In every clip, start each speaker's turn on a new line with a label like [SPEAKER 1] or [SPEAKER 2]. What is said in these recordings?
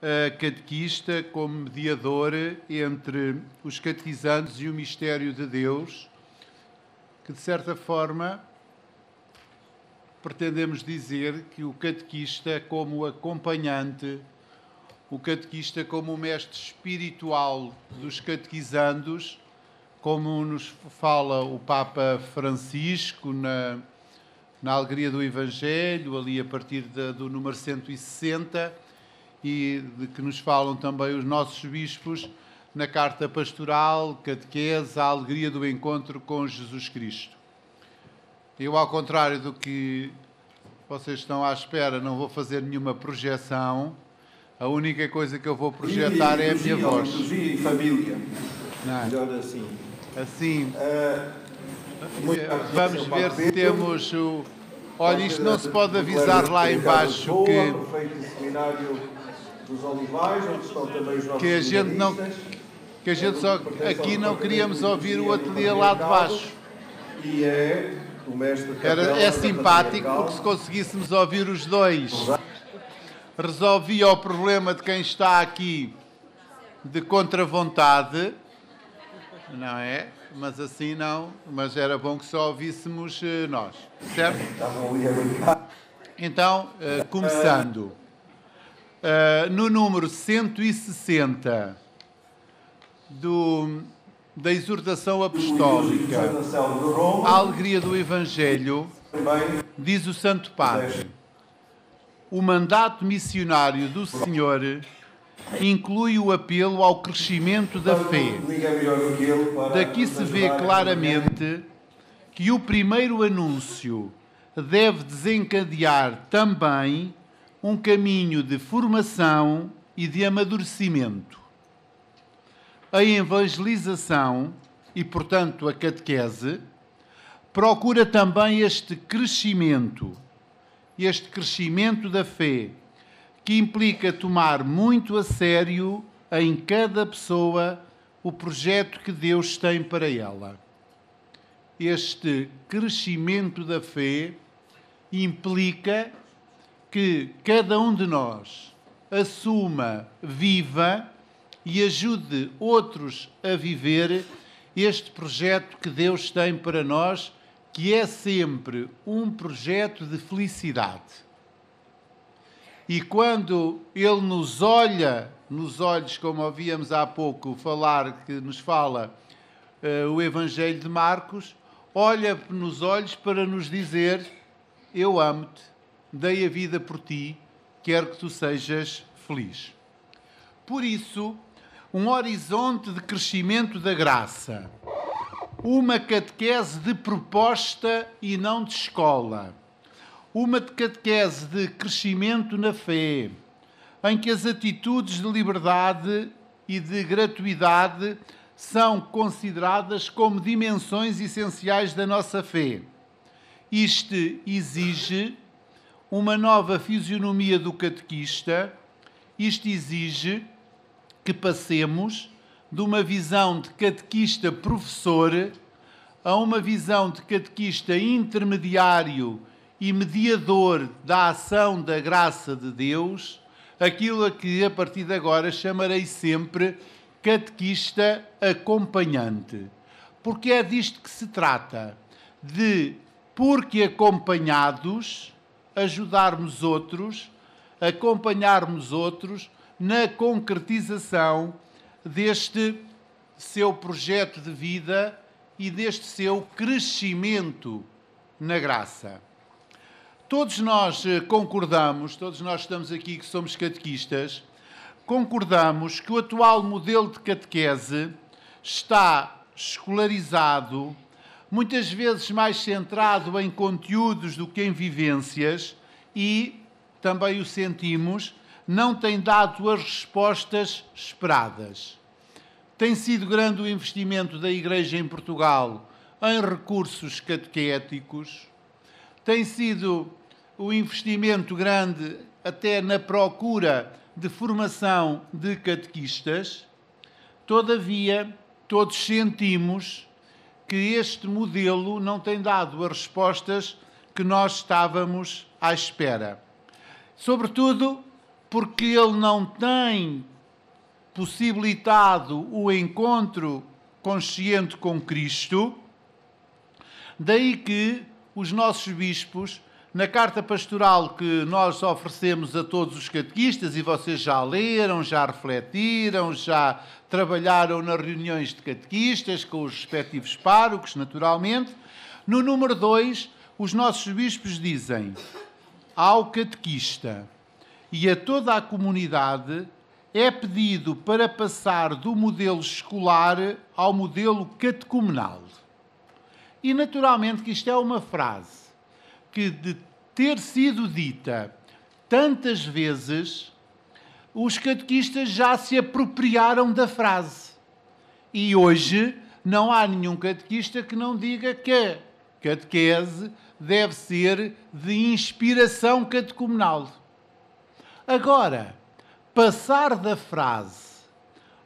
[SPEAKER 1] a catequista como mediador entre os catequizandos e o mistério de Deus, que, de certa forma, pretendemos dizer que o catequista como acompanhante, o catequista como o mestre espiritual dos catequizandos, como nos fala o Papa Francisco na Alegria do Evangelho, ali a partir do número 160, e de que nos falam também os nossos bispos na Carta Pastoral, Catequese, a Alegria do Encontro com Jesus Cristo. Eu, ao contrário do que vocês estão à espera, não vou fazer nenhuma projeção. A única coisa que eu vou projetar é a minha voz.
[SPEAKER 2] E família.
[SPEAKER 1] Não.
[SPEAKER 2] Melhor assim.
[SPEAKER 1] Assim. Vamos ver se temos o... Olha, isto não se pode avisar lá embaixo que...
[SPEAKER 2] Perfeito seminário dos Olivais, onde estão também os nossos
[SPEAKER 1] que a gente não... Que a gente só... Aqui não queríamos ouvir o ateliê lá de baixo.
[SPEAKER 2] E é o mestre...
[SPEAKER 1] É simpático, porque se conseguíssemos ouvir os dois, resolvia o problema de quem está aqui de contra-vontade, não é? Mas assim não, mas era bom que só ouvíssemos nós, certo? Então, começando, no número 160 da exortação apostólica, a Alegria do Evangelho, diz o Santo Padre: o mandato missionário do Senhor inclui o apelo ao crescimento da fé. Daqui se vê claramente que o primeiro anúncio deve desencadear também um caminho de formação e de amadurecimento. A evangelização, e portanto a catequese, procura também este crescimento da fé, que implica tomar muito a sério em cada pessoa o projeto que Deus tem para ela. Este crescimento da fé implica que cada um de nós assuma, viva e ajude outros a viver este projeto que Deus tem para nós, que é sempre um projeto de felicidade. E quando Ele nos olha nos olhos, como ouvíamos há pouco falar, que nos fala o Evangelho de Marcos, olha nos olhos para nos dizer: eu amo-te, dei a vida por ti, quero que tu sejas feliz. Por isso, um horizonte de crescimento da graça, uma catequese de proposta e não de escola, uma catequese de crescimento na fé, em que as atitudes de liberdade e de gratuidade são consideradas como dimensões essenciais da nossa fé. Isto exige uma nova fisionomia do catequista, isto exige que passemos de uma visão de catequista professor a uma visão de catequista intermediário e mediador da ação da graça de Deus, aquilo a que a partir de agora chamarei sempre catequista acompanhante. Porque é disto que se trata, de, porque acompanhados, ajudarmos outros, acompanharmos outros na concretização deste seu projeto de vida e deste seu crescimento na graça. Todos nós concordamos, todos nós estamos aqui que somos catequistas, concordamos que o atual modelo de catequese está escolarizado, muitas vezes mais centrado em conteúdos do que em vivências e, também o sentimos, não tem dado as respostas esperadas. Tem sido grande o investimento da Igreja em Portugal em recursos catequéticos, tem sido o investimento grande até na procura de formação de catequistas. Todavia, todos sentimos que este modelo não tem dado as respostas que nós estávamos à espera. Sobretudo, porque ele não tem possibilitado o encontro consciente com Cristo. Daí que os nossos bispos, na carta pastoral que nós oferecemos a todos os catequistas, e vocês já leram, já refletiram, já trabalharam nas reuniões de catequistas com os respectivos párocos, naturalmente, no número 2, os nossos bispos dizem: ao catequista e a toda a comunidade é pedido para passar do modelo escolar ao modelo catecumenal. E naturalmente que isto é uma frase que, de ter sido dita tantas vezes, os catequistas já se apropriaram da frase. E hoje não há nenhum catequista que não diga que a catequese deve ser de inspiração catecumenal. Agora, passar da frase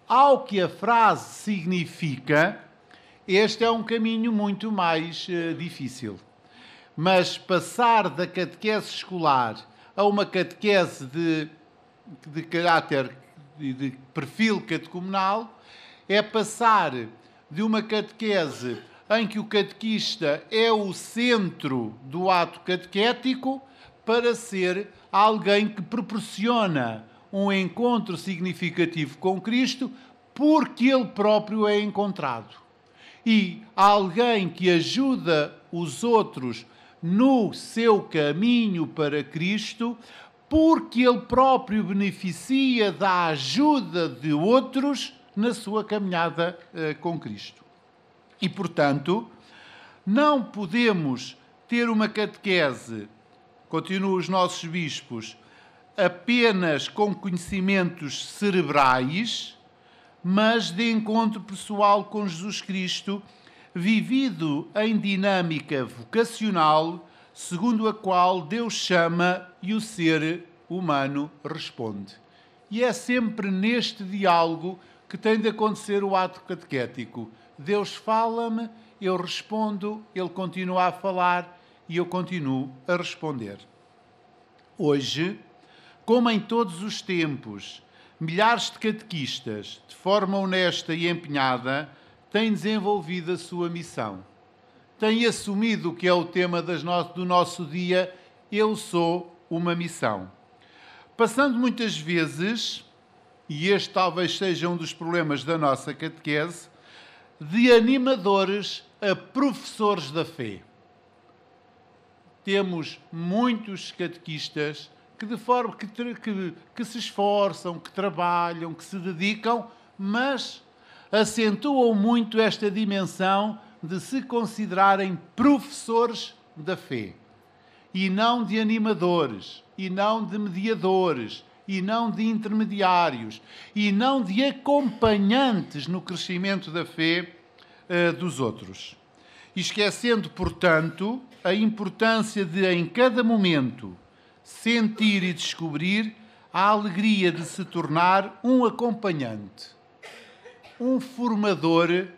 [SPEAKER 1] ao que a frase significa, este é um caminho muito mais difícil. Mas passar da catequese escolar a uma catequese de caráter, de perfil catecumenal, é passar de uma catequese em que o catequista é o centro do ato catequético para ser alguém que proporciona um encontro significativo com Cristo porque ele próprio é encontrado. E alguém que ajuda os outros no seu caminho para Cristo porque ele próprio beneficia da ajuda de outros na sua caminhada com Cristo. E, portanto, não podemos ter uma catequese, continuam os nossos bispos, apenas com conhecimentos cerebrais, mas de encontro pessoal com Jesus Cristo, vivido em dinâmica vocacional, segundo a qual Deus chama e o ser humano responde. E é sempre neste diálogo que tem de acontecer o ato catequético. Deus fala-me, eu respondo, Ele continua a falar e eu continuo a responder. Hoje, como em todos os tempos, milhares de catequistas, de forma honesta e empenhada, têm desenvolvido a sua missão. Têm assumido o que é o tema do nosso dia, eu sou uma missão. Passando muitas vezes, e este talvez seja um dos problemas da nossa catequese, de animadores a professores da fé. Temos muitos catequistas que de forma que se esforçam, que trabalham, que se dedicam, mas acentuam muito esta dimensão de se considerarem professores da fé. E não de animadores, e não de mediadores, e não de intermediários, e não de acompanhantes no crescimento da fé dos outros. Esquecendo, portanto, a importância de, em cada momento, sentir e descobrir a alegria de se tornar um acompanhante, um formador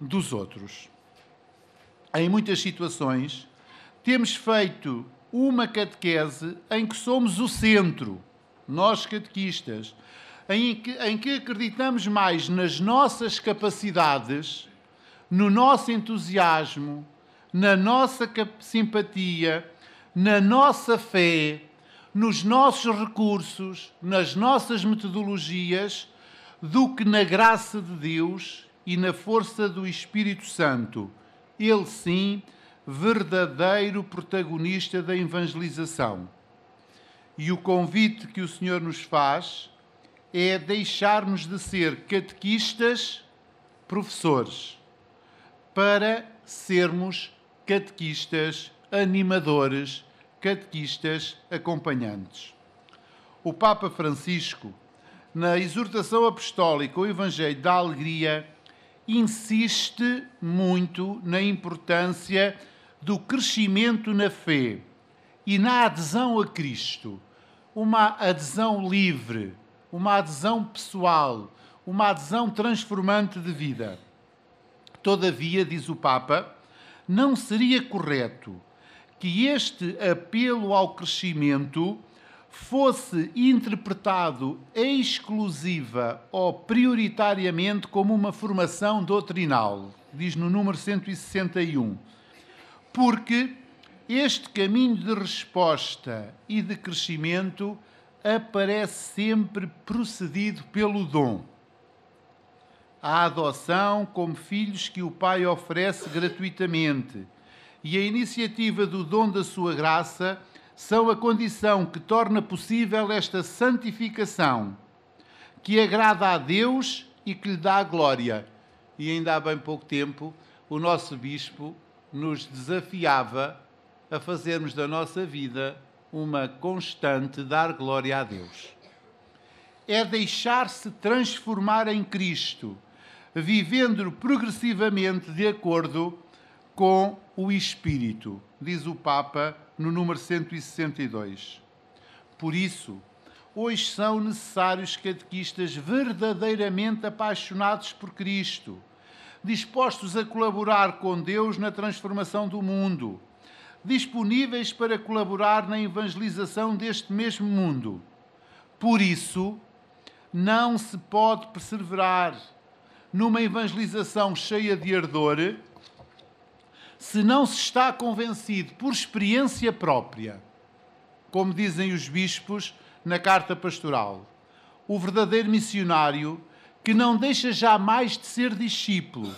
[SPEAKER 1] dos outros. Em muitas situações, temos feito uma catequese em que somos o centro, nós catequistas, em que acreditamos mais nas nossas capacidades, no nosso entusiasmo, na nossa simpatia, na nossa fé, nos nossos recursos, nas nossas metodologias, do que na graça de Deus e na força do Espírito Santo. Ele, sim, verdadeiro protagonista da evangelização. E o convite que o Senhor nos faz é deixarmos de ser catequistas professores para sermos catequistas animadores, catequistas acompanhantes. O Papa Francisco, na exortação apostólica ao Evangelho da Alegria, insiste muito na importância do crescimento na fé e na adesão a Cristo. Uma adesão livre, uma adesão pessoal, uma adesão transformante de vida. Todavia, diz o Papa, não seria correto que este apelo ao crescimento fosse interpretado exclusiva ou prioritariamente como uma formação doutrinal, diz no número 161, porque este caminho de resposta e de crescimento aparece sempre precedido pelo dom. A adoção como filhos que o Pai oferece gratuitamente e a iniciativa do dom da sua graça são a condição que torna possível esta santificação, que agrada a Deus e que lhe dá a glória. E ainda há bem pouco tempo, o nosso bispo nos desafiava a fazermos da nossa vida uma constante dar glória a Deus. É deixar-se transformar em Cristo, vivendo progressivamente de acordo com o Espírito, diz o Papa no número 162. Por isso, hoje são necessários catequistas verdadeiramente apaixonados por Cristo, dispostos a colaborar com Deus na transformação do mundo, disponíveis para colaborar na evangelização deste mesmo mundo. Por isso, não se pode perseverar numa evangelização cheia de ardor se não se está convencido por experiência própria, como dizem os bispos na carta pastoral. O verdadeiro missionário, que não deixa jamais de ser discípulo,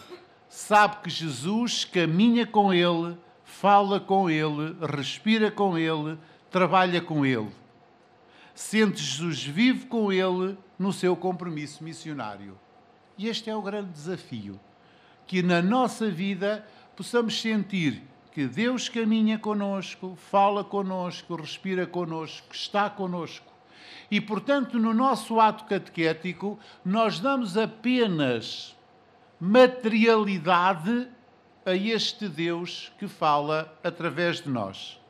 [SPEAKER 1] sabe que Jesus caminha com ele, fala com ele, respira com ele, trabalha com ele. Sente Jesus vive com ele no seu compromisso missionário. E este é o grande desafio, que na nossa vida possamos sentir que Deus caminha conosco, fala conosco, respira conosco, está conosco. E, portanto, no nosso ato catequético, nós damos apenas materialidade a este Deus que fala através de nós.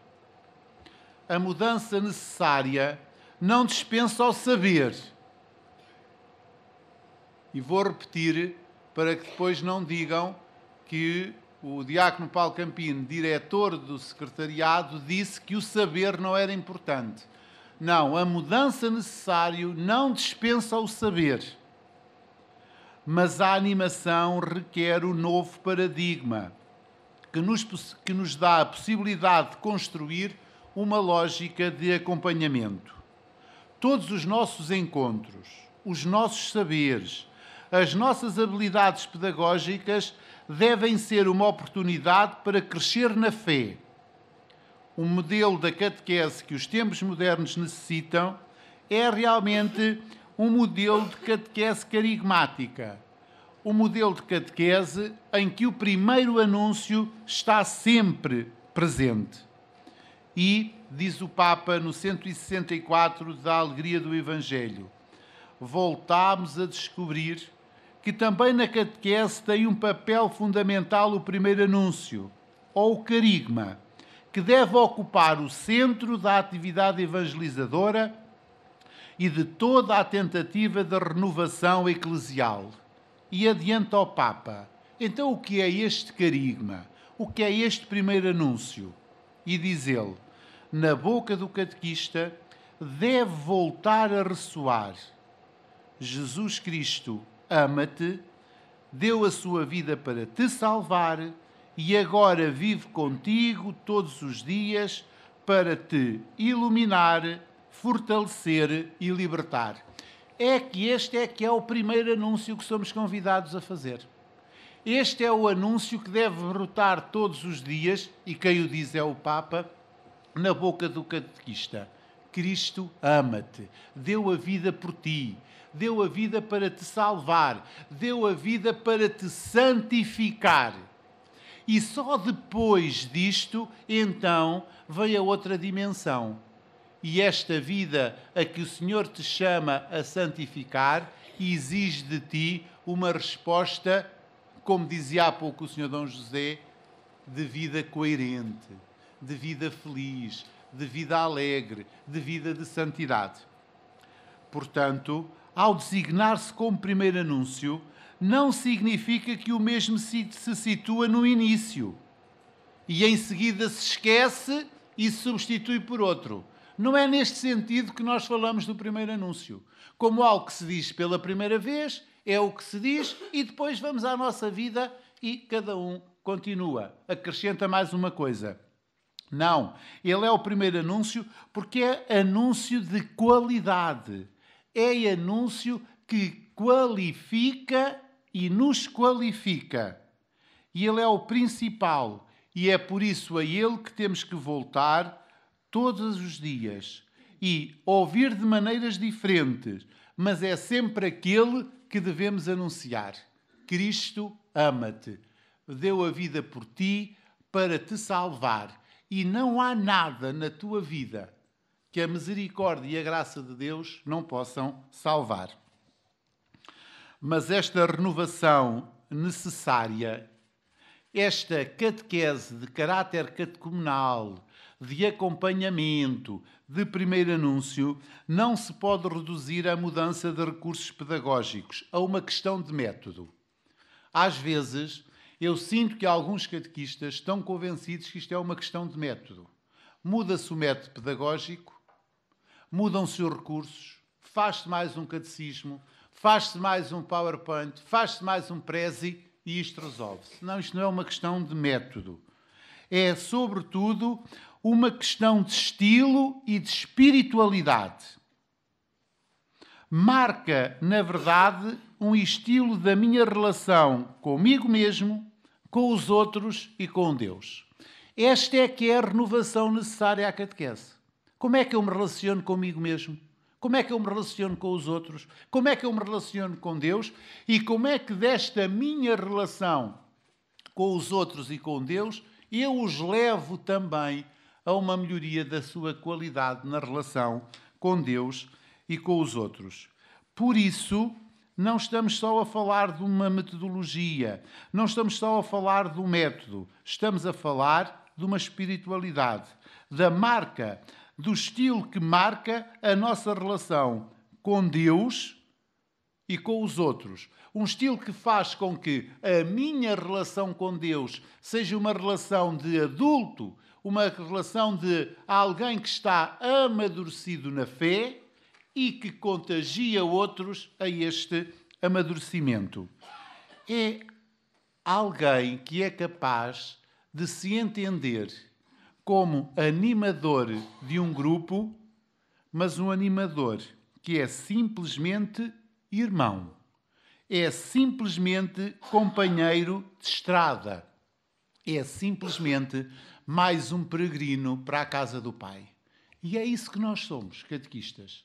[SPEAKER 1] A mudança necessária não dispensa o saber. E vou repetir para que depois não digam que o diácono Paulo Campino, diretor do secretariado, disse que o saber não era importante. Não, a mudança necessária não dispensa o saber. Mas a animação requer o novo paradigma, que nos dá a possibilidade de construir uma lógica de acompanhamento. Todos os nossos encontros, os nossos saberes, as nossas habilidades pedagógicas devem ser uma oportunidade para crescer na fé. O modelo da catequese que os tempos modernos necessitam é realmente um modelo de catequese carigmática. Um modelo de catequese em que o primeiro anúncio está sempre presente. E, diz o Papa no 164 da Alegria do Evangelho, voltámos a descobrir que também na catequese tem um papel fundamental o primeiro anúncio, ou o carigma, que deve ocupar o centro da atividade evangelizadora e de toda a tentativa de renovação eclesial. E adianta ao Papa, então o que é este carigma? O que é este primeiro anúncio? E diz ele, na boca do catequista deve voltar a ressoar: Jesus Cristo ama-te, deu a sua vida para te salvar e agora vive contigo todos os dias para te iluminar, fortalecer e libertar. Este é o primeiro anúncio que somos convidados a fazer. Este é o anúncio que deve brotar todos os dias, e quem o diz é o Papa, na boca do catequista. Cristo ama-te, deu a vida por ti, deu a vida para te salvar, deu a vida para te santificar. E só depois disto, então, vem a outra dimensão. E esta vida a que o Senhor te chama a santificar exige de ti uma resposta, como dizia há pouco o Sr. Dom José, de vida coerente, de vida feliz, de vida alegre, de vida de santidade. Portanto, ao designar-se como primeiro anúncio, não significa que o mesmo se situa no início e em seguida se esquece e se substitui por outro. Não é neste sentido que nós falamos do primeiro anúncio. Como algo que se diz pela primeira vez, é o que se diz, e depois vamos à nossa vida e cada um continua. Acrescenta mais uma coisa. Não, ele é o primeiro anúncio porque é anúncio de qualidade. É anúncio que qualifica e nos qualifica. E ele é o principal. E é por isso a ele que temos que voltar todos os dias. E ouvir de maneiras diferentes. Mas é sempre aquele que devemos anunciar. Cristo ama-te. Deu a vida por ti para te salvar. E não há nada na tua vida que a misericórdia e a graça de Deus não possam salvar. Mas esta renovação necessária, esta catequese de caráter catecumenal, de acompanhamento, de primeiro anúncio, não se pode reduzir à mudança de recursos pedagógicos, a uma questão de método. Às vezes, eu sinto que alguns catequistas estão convencidos que isto é uma questão de método. Muda-se o método pedagógico, mudam-se os recursos, faz-se mais um catecismo, faz-se mais um PowerPoint, faz-se mais um Prezi e isto resolve-se. Não, isto não é uma questão de método. É, sobretudo, uma questão de estilo e de espiritualidade. Marca, na verdade, um estilo da minha relação comigo mesmo, com os outros e com Deus. Esta é que é a renovação necessária à catequese. Como é que eu me relaciono comigo mesmo? Como é que eu me relaciono com os outros? Como é que eu me relaciono com Deus? E como é que desta minha relação com os outros e com Deus, eu os levo também a uma melhoria da sua qualidade na relação com Deus e com os outros. Por isso, não estamos só a falar de uma metodologia, não estamos só a falar de um método, estamos a falar de uma espiritualidade, da marca, do estilo que marca a nossa relação com Deus e com os outros. Um estilo que faz com que a minha relação com Deus seja uma relação de adulto, uma relação de alguém que está amadurecido na fé e que contagia outros a este amadurecimento. É alguém que é capaz de se entender como animador de um grupo, mas um animador que é simplesmente irmão. É simplesmente companheiro de estrada. É simplesmente mais um peregrino para a casa do Pai. E é isso que nós somos, catequistas.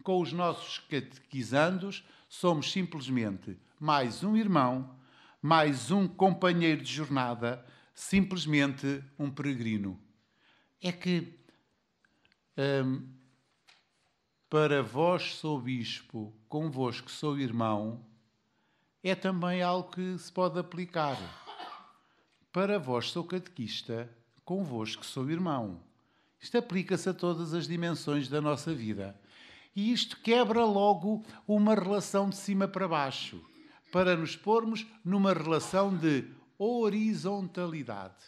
[SPEAKER 1] Com os nossos catequizandos, somos simplesmente mais um irmão, mais um companheiro de jornada, simplesmente um peregrino. É que, para vós sou bispo, convosco sou irmão, é também algo que se pode aplicar. Para vós sou catequista, convosco sou irmão. Isto aplica-se a todas as dimensões da nossa vida. E isto quebra logo uma relação de cima para baixo, para nos pormos numa relação de horizontalidade.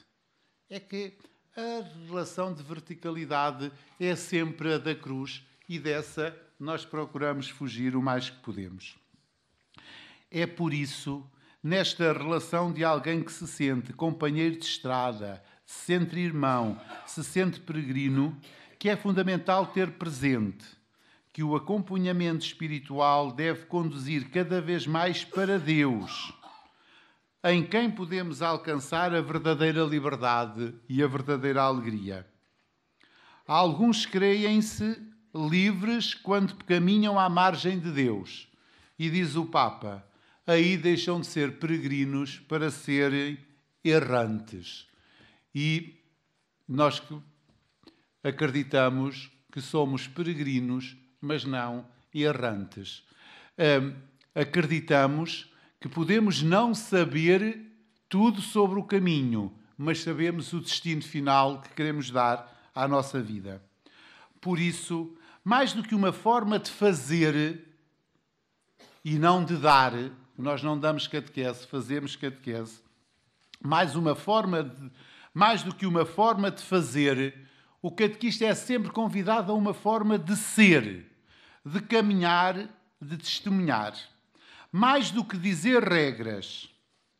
[SPEAKER 1] É que a relação de verticalidade é sempre a da cruz e dessa nós procuramos fugir o mais que podemos. É por isso, nesta relação de alguém que se sente companheiro de estrada, se sente irmão, se sente peregrino, que é fundamental ter presente que o acompanhamento espiritual deve conduzir cada vez mais para Deus, em quem podemos alcançar a verdadeira liberdade e a verdadeira alegria. Alguns creem-se livres quando caminham à margem de Deus. E diz o Papa, aí deixam de ser peregrinos para serem errantes. E nós acreditamos que somos peregrinos, mas não errantes. Acreditamos que podemos não saber tudo sobre o caminho, mas sabemos o destino final que queremos dar à nossa vida. Por isso, mais do que uma forma de fazer e não de dar, nós não damos catequese, fazemos catequese, mais do que uma forma de fazer, O catequista é sempre convidado a uma forma de ser, de caminhar, de testemunhar. Mais do que dizer regras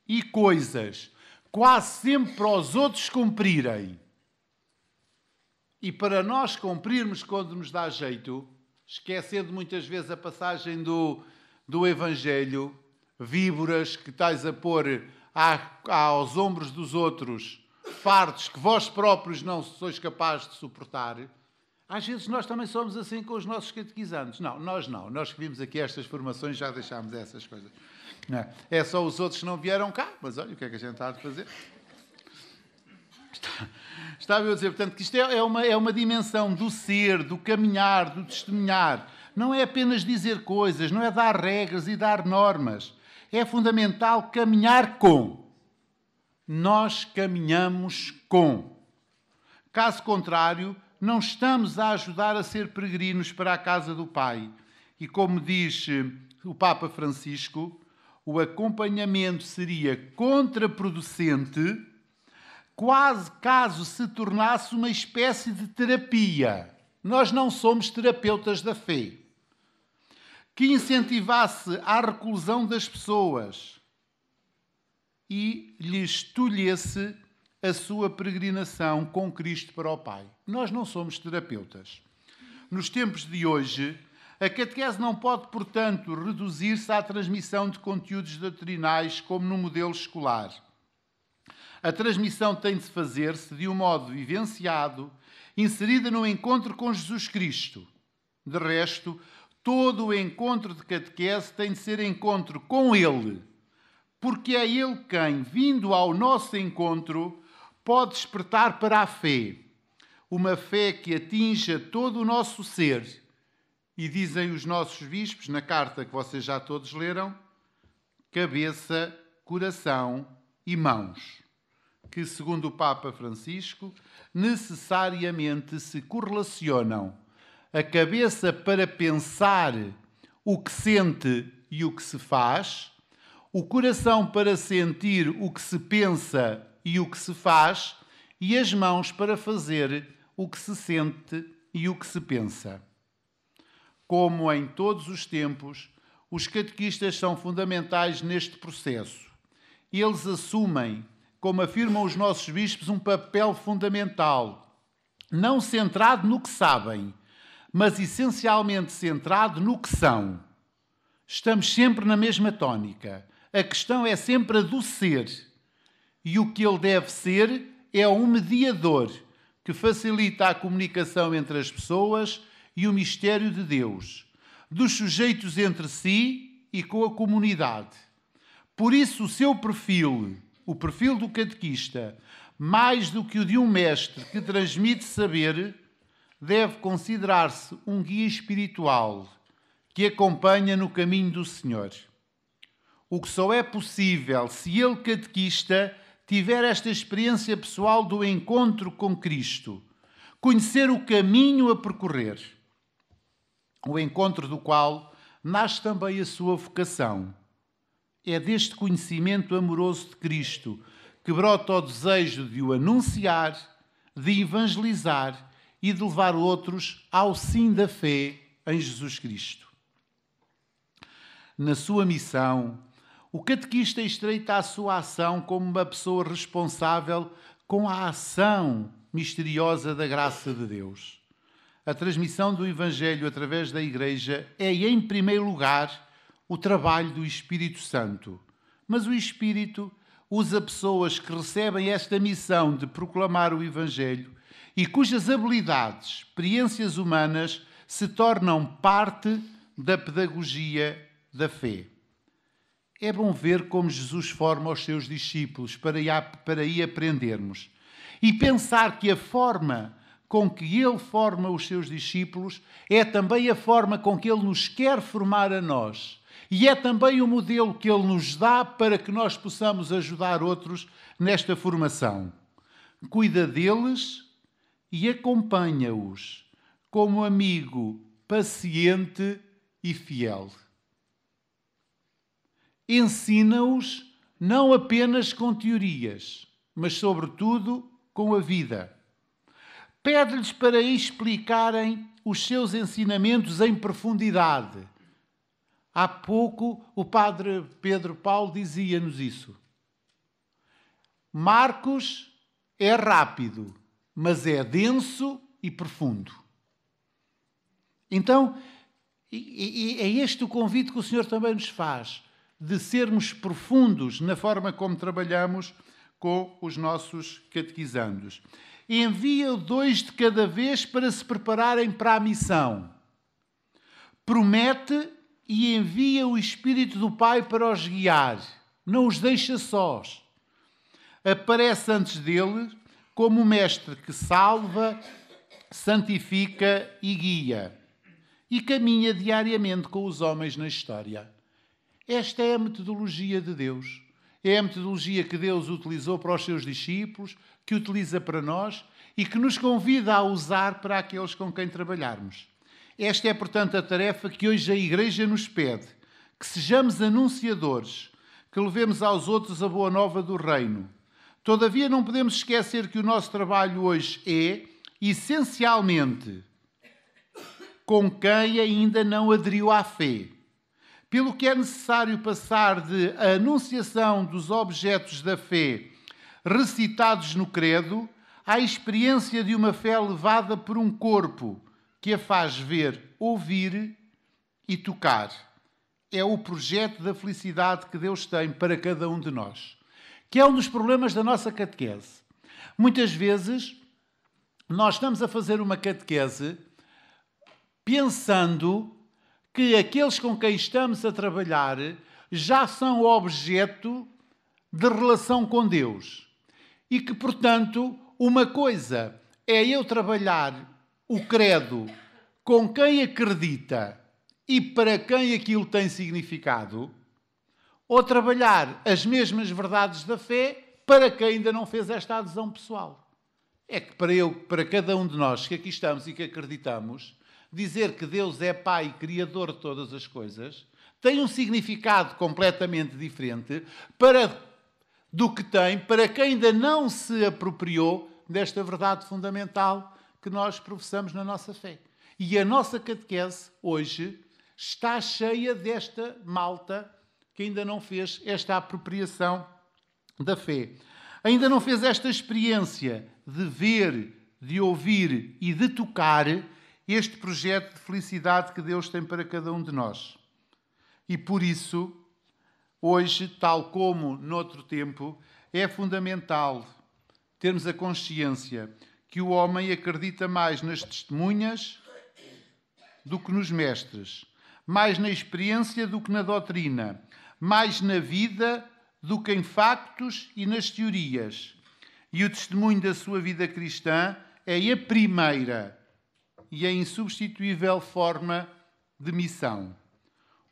[SPEAKER 1] e coisas, quase sempre para os outros cumprirem. E para nós cumprirmos quando nos dá jeito, esquecendo muitas vezes a passagem do Evangelho, víboras que estáis a pôr aos ombros dos outros, fardos que vós próprios não sois capazes de suportar. Às vezes nós também somos assim com os nossos catequizantes. Não. Nós que vimos aqui estas formações já deixámos essas coisas. Não. É só os outros que não vieram cá. Mas olha, o que é que a gente há de fazer? Estava eu a dizer, portanto, que isto é uma dimensão do ser, do caminhar, do testemunhar. Não é apenas dizer coisas, não é dar regras e dar normas. É fundamental caminhar com. Nós caminhamos com. Caso contrário, não estamos a ajudar a ser peregrinos para a casa do Pai. E como diz o Papa Francisco, o acompanhamento seria contraproducente, quase caso se tornasse uma espécie de terapia. Nós não somos terapeutas da fé. Que incentivasse a reclusão das pessoas e lhes tolhesse a sua peregrinação com Cristo para o Pai. Nós não somos terapeutas. Nos tempos de hoje, a catequese não pode, portanto, reduzir-se à transmissão de conteúdos doutrinais como no modelo escolar. A transmissão tem de fazer-se de um modo vivenciado, inserida no encontro com Jesus Cristo. De resto, todo o encontro de catequese tem de ser encontro com Ele, porque é Ele quem, vindo ao nosso encontro, pode despertar para a fé. Uma fé que atinja todo o nosso ser. E dizem os nossos bispos, na carta que vocês já todos leram, cabeça, coração e mãos, que, segundo o Papa Francisco, necessariamente se correlacionam. A cabeça para pensar o que sente e o que se faz, o coração para sentir o que se pensa e o que se faz, e as mãos para fazer o que se sente e o que se pensa. Como em todos os tempos, os catequistas são fundamentais neste processo. Eles assumem, como afirmam os nossos bispos, um papel fundamental, não centrado no que sabem, mas essencialmente centrado no que são. Estamos sempre na mesma tónica. A questão é sempre a do ser. E o que ele deve ser é um mediador que facilita a comunicação entre as pessoas e o mistério de Deus, dos sujeitos entre si e com a comunidade. Por isso, o seu perfil, o perfil do catequista, mais do que o de um mestre que transmite saber, deve considerar-se um guia espiritual que acompanha no caminho do Senhor. O que só é possível se ele, catequista, tiver esta experiência pessoal do encontro com Cristo, conhecer o caminho a percorrer, o encontro do qual nasce também a sua vocação. É deste conhecimento amoroso de Cristo que brota o desejo de o anunciar, de evangelizar e de levar outros ao sim da fé em Jesus Cristo. Na sua missão, o catequista estreita a sua ação como uma pessoa responsável com a ação misteriosa da graça de Deus. A transmissão do Evangelho através da Igreja é, em primeiro lugar, o trabalho do Espírito Santo. Mas o Espírito usa pessoas que recebem esta missão de proclamar o Evangelho e cujas habilidades, experiências humanas, se tornam parte da pedagogia da fé. É bom ver como Jesus forma os seus discípulos para aí aprendermos. E pensar que a forma com que Ele forma os seus discípulos é também a forma com que Ele nos quer formar a nós. E é também o modelo que Ele nos dá para que nós possamos ajudar outros nesta formação. Cuida deles e acompanha-os como amigo paciente e fiel. Ensina-os não apenas com teorias, mas, sobretudo, com a vida. Pede-lhes para explicarem os seus ensinamentos em profundidade. Há pouco o padre Pedro Paulo dizia-nos isso. Marcos é rápido, mas é denso e profundo. Então, é este o convite que o Senhor também nos faz, de sermos profundos na forma como trabalhamos com os nossos catequizandos. Envia 2 de cada vez para se prepararem para a missão. Promete e envia o Espírito do Pai para os guiar. Não os deixa sós. Aparece antes dele como o mestre que salva, santifica e guia. E caminha diariamente com os homens na história. Esta é a metodologia de Deus. É a metodologia que Deus utilizou para os seus discípulos, que utiliza para nós e que nos convida a usar para aqueles com quem trabalharmos. Esta é, portanto, a tarefa que hoje a Igreja nos pede. Que sejamos anunciadores, que levemos aos outros a boa nova do Reino. Todavia, não podemos esquecer que o nosso trabalho hoje é, essencialmente, com quem ainda não aderiu à fé. Pelo que é necessário passar de a anunciação dos objetos da fé recitados no credo à experiência de uma fé levada por um corpo que a faz ver, ouvir e tocar. É o projeto da felicidade que Deus tem para cada um de nós, que é um dos problemas da nossa catequese. Muitas vezes nós estamos a fazer uma catequese pensando que aqueles com quem estamos a trabalhar já são objeto de relação com Deus. E que, portanto, uma coisa é eu trabalhar o credo com quem acredita e para quem aquilo tem significado, ou trabalhar as mesmas verdades da fé para quem ainda não fez esta adesão pessoal. É que para cada um de nós que aqui estamos e que acreditamos, dizer que Deus é Pai e Criador de todas as coisas tem um significado completamente diferente do que tem para quem ainda não se apropriou desta verdade fundamental que nós professamos na nossa fé. E a nossa catequese hoje está cheia desta malta que ainda não fez esta apropriação da fé. Ainda não fez esta experiência de ver, de ouvir e de tocar este projeto de felicidade que Deus tem para cada um de nós. E por isso, hoje, tal como noutro tempo, é fundamental termos a consciência que o homem acredita mais nas testemunhas do que nos mestres, mais na experiência do que na doutrina, mais na vida do que em factos e nas teorias. E o testemunho da sua vida cristã é a primeira e a insubstituível forma de missão.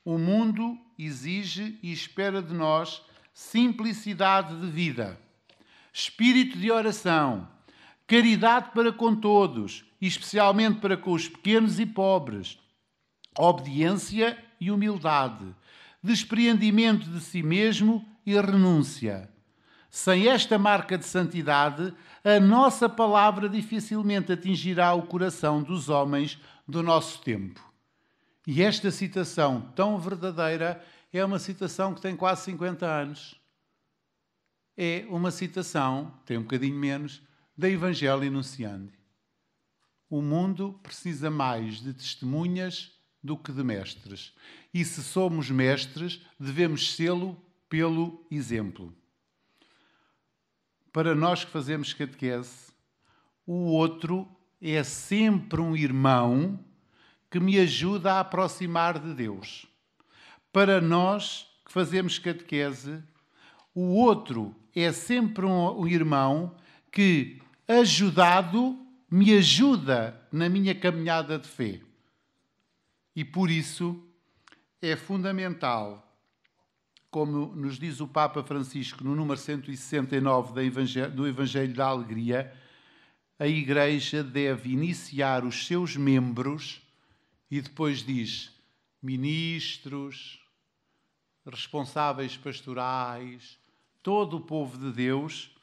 [SPEAKER 1] O mundo exige e espera de nós simplicidade de vida, espírito de oração, caridade para com todos, especialmente para com os pequenos e pobres, obediência e humildade, despreendimento de si mesmo e renúncia. Sem esta marca de santidade, a nossa palavra dificilmente atingirá o coração dos homens do nosso tempo. E esta citação tão verdadeira é uma citação que tem quase 50 anos. É uma citação, tem um bocadinho menos, da Evangelii Nunciandi. O mundo precisa mais de testemunhas do que de mestres. E se somos mestres, devemos sê-lo pelo exemplo. Para nós que fazemos catequese, o outro é sempre um irmão que me ajuda a aproximar de Deus. Para nós que fazemos catequese, o outro é sempre um irmão que, ajudado, me ajuda na minha caminhada de fé. E por isso é fundamental, como nos diz o Papa Francisco no número 169 do Evangelho da Alegria, a Igreja deve iniciar os seus membros e depois diz ministros, responsáveis pastorais, todo o povo de Deus,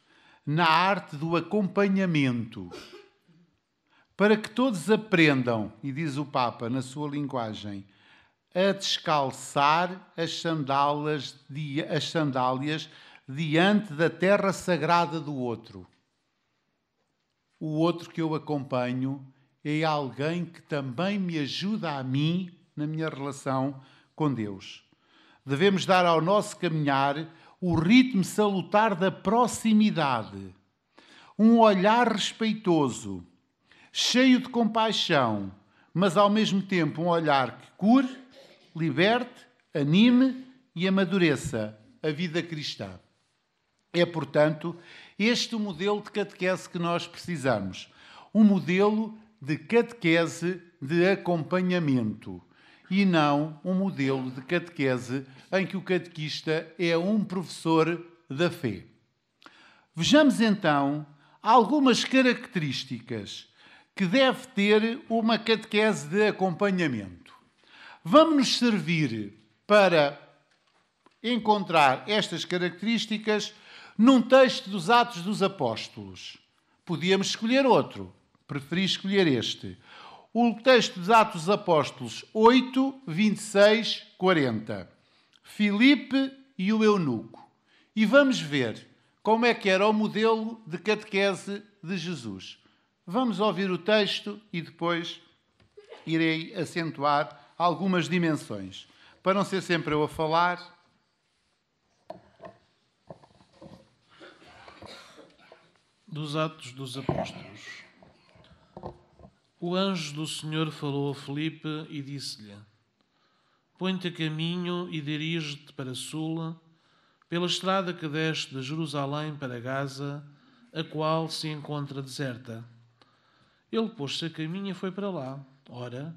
[SPEAKER 1] na arte do acompanhamento. para que todos aprendam, e diz o Papa na sua linguagem, a descalçar as sandálias diante da terra sagrada do outro. O outro que eu acompanho é alguém que também me ajuda a mim na minha relação com Deus. Devemos dar ao nosso caminhar o ritmo salutar da proximidade, um olhar respeitoso, cheio de compaixão, mas ao mesmo tempo um olhar que cure, liberte, anime e amadureça a vida cristã. É, portanto, este o modelo de catequese que nós precisamos. Um modelo de catequese de acompanhamento e não um modelo de catequese em que o catequista é um professor da fé. Vejamos então algumas características que deve ter uma catequese de acompanhamento. Vamos nos servir para encontrar estas características num texto dos Atos dos Apóstolos. Podíamos escolher outro, preferi escolher este. O texto dos Atos dos Apóstolos 8, 26, 40. Filipe e o eunuco. E vamos ver como é que era o modelo de catequese de Jesus. Vamos ouvir o texto e depois irei acentuar algumas dimensões. Para não ser sempre eu a falar.
[SPEAKER 3] Dos Atos dos Apóstolos. O anjo do Senhor falou a Filipe e disse-lhe: Põe-te a caminho e dirige-te para sul, pela estrada que desce de Jerusalém para Gaza, a qual se encontra deserta. Ele pôs-se a caminho e foi para lá. Ora,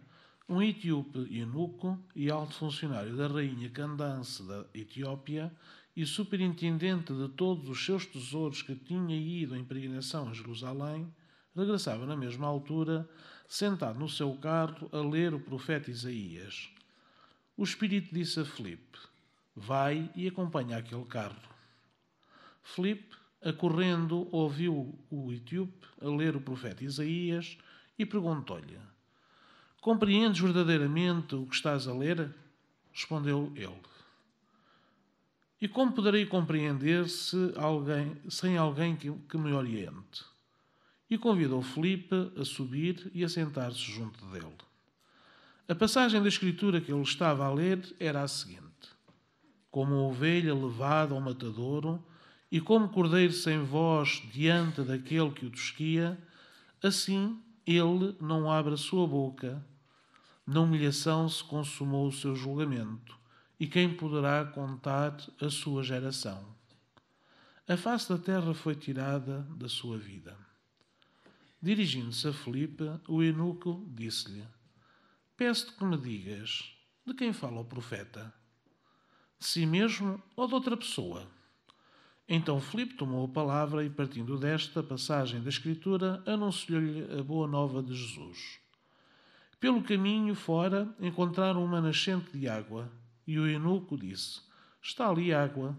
[SPEAKER 3] um etíope eunuco e alto funcionário da rainha Candace da Etiópia e superintendente de todos os seus tesouros que tinha ido em peregrinação a Jerusalém, regressava na mesma altura, sentado no seu carro, a ler o profeta Isaías. O Espírito disse a Filipe: Vai e acompanha aquele carro. Filipe, acorrendo, ouviu o etíope a ler o profeta Isaías e perguntou-lhe: Compreendes verdadeiramente o que estás a ler? Respondeu ele: E como poderei compreender sem alguém que me oriente? E convidou Filipe a subir e a sentar-se junto dele. A passagem da Escritura que ele estava a ler era a seguinte: Como ovelha levada ao matadouro, e como cordeiro sem voz diante daquele que o tosquia, assim ele não abre a sua boca. Na humilhação se consumou o seu julgamento, e quem poderá contar a sua geração? A face da terra foi tirada da sua vida. Dirigindo-se a Filipe, o eunuco disse-lhe: Peço-te que me digas, de quem fala o profeta? De si mesmo ou de outra pessoa? Então Filipe tomou a palavra e, partindo desta passagem da Escritura, anunciou-lhe a boa nova de Jesus. Pelo caminho fora encontraram uma nascente de água, e o eunuco disse: Está ali água.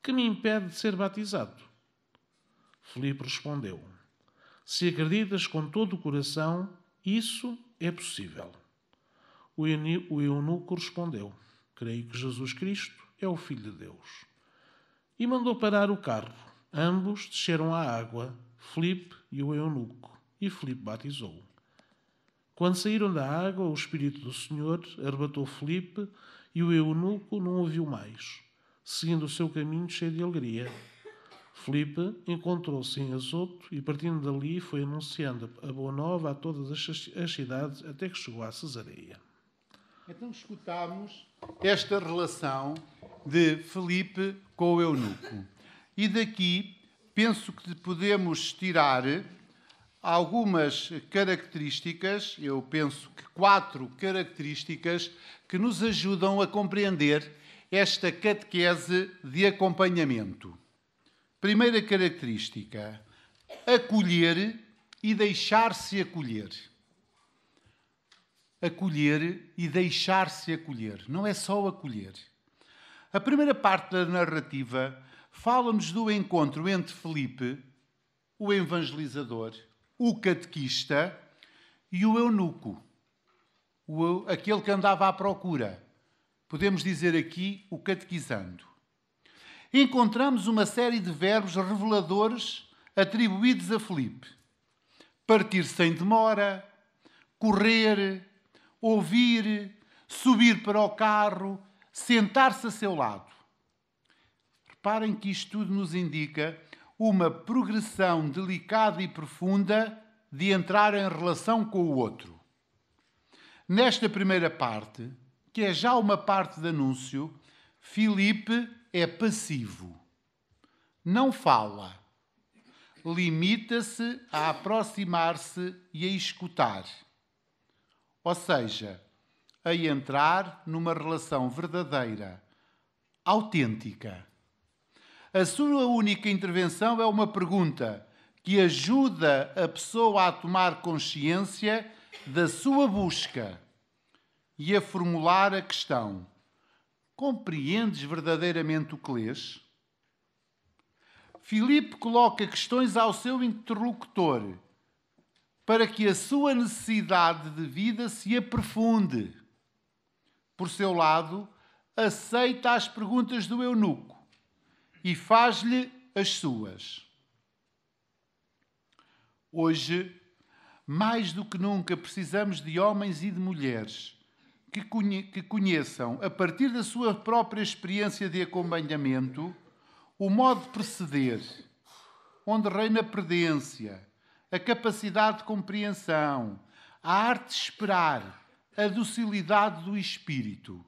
[SPEAKER 3] Que me impede de ser batizado? Filipe respondeu: Se acreditas com todo o coração, isso é possível. O eunuco respondeu: Creio que Jesus Cristo é o Filho de Deus. E mandou parar o carro. Ambos desceram à água, Filipe e o eunuco, e Filipe batizou. Quando saíram da água, o Espírito do Senhor arrebatou Filipe e o eunuco não o viu mais, seguindo o seu caminho cheio de alegria. Filipe encontrou-se em Azoto e, partindo dali, foi anunciando a boa nova a todas as cidades até que chegou a Cesareia.
[SPEAKER 1] Então escutamos esta relação de Filipe com o eunuco. E daqui penso que podemos tirar algumas características, eu penso que 4 características, que nos ajudam a compreender esta catequese de acompanhamento. Primeira característica: acolher e deixar-se acolher. Acolher e deixar-se acolher. Não é só acolher. A primeira parte da narrativa fala-nos do encontro entre Filipe, o evangelizador, o catequista, e o eunuco, aquele que andava à procura. Podemos dizer aqui o catequizando. Encontramos uma série de verbos reveladores atribuídos a Filipe. Partir sem demora, correr, ouvir, subir para o carro, sentar-se a seu lado. Reparem que isto tudo nos indica uma progressão delicada e profunda de entrar em relação com o outro. Nesta primeira parte, que é já uma parte de anúncio, Filipe é passivo. Não fala. Limita-se a aproximar-se e a escutar. Ou seja, a entrar numa relação verdadeira, autêntica. A sua única intervenção é uma pergunta que ajuda a pessoa a tomar consciência da sua busca e a formular a questão: compreendes verdadeiramente o que lês? Filipe coloca questões ao seu interlocutor para que a sua necessidade de vida se aprofunde. Por seu lado, aceita as perguntas do eunuco e faz-lhe as suas. Hoje, mais do que nunca, precisamos de homens e de mulheres que conheçam, a partir da sua própria experiência de acompanhamento, o modo de proceder, onde reina a prudência, a capacidade de compreensão, a arte de esperar, a docilidade do espírito.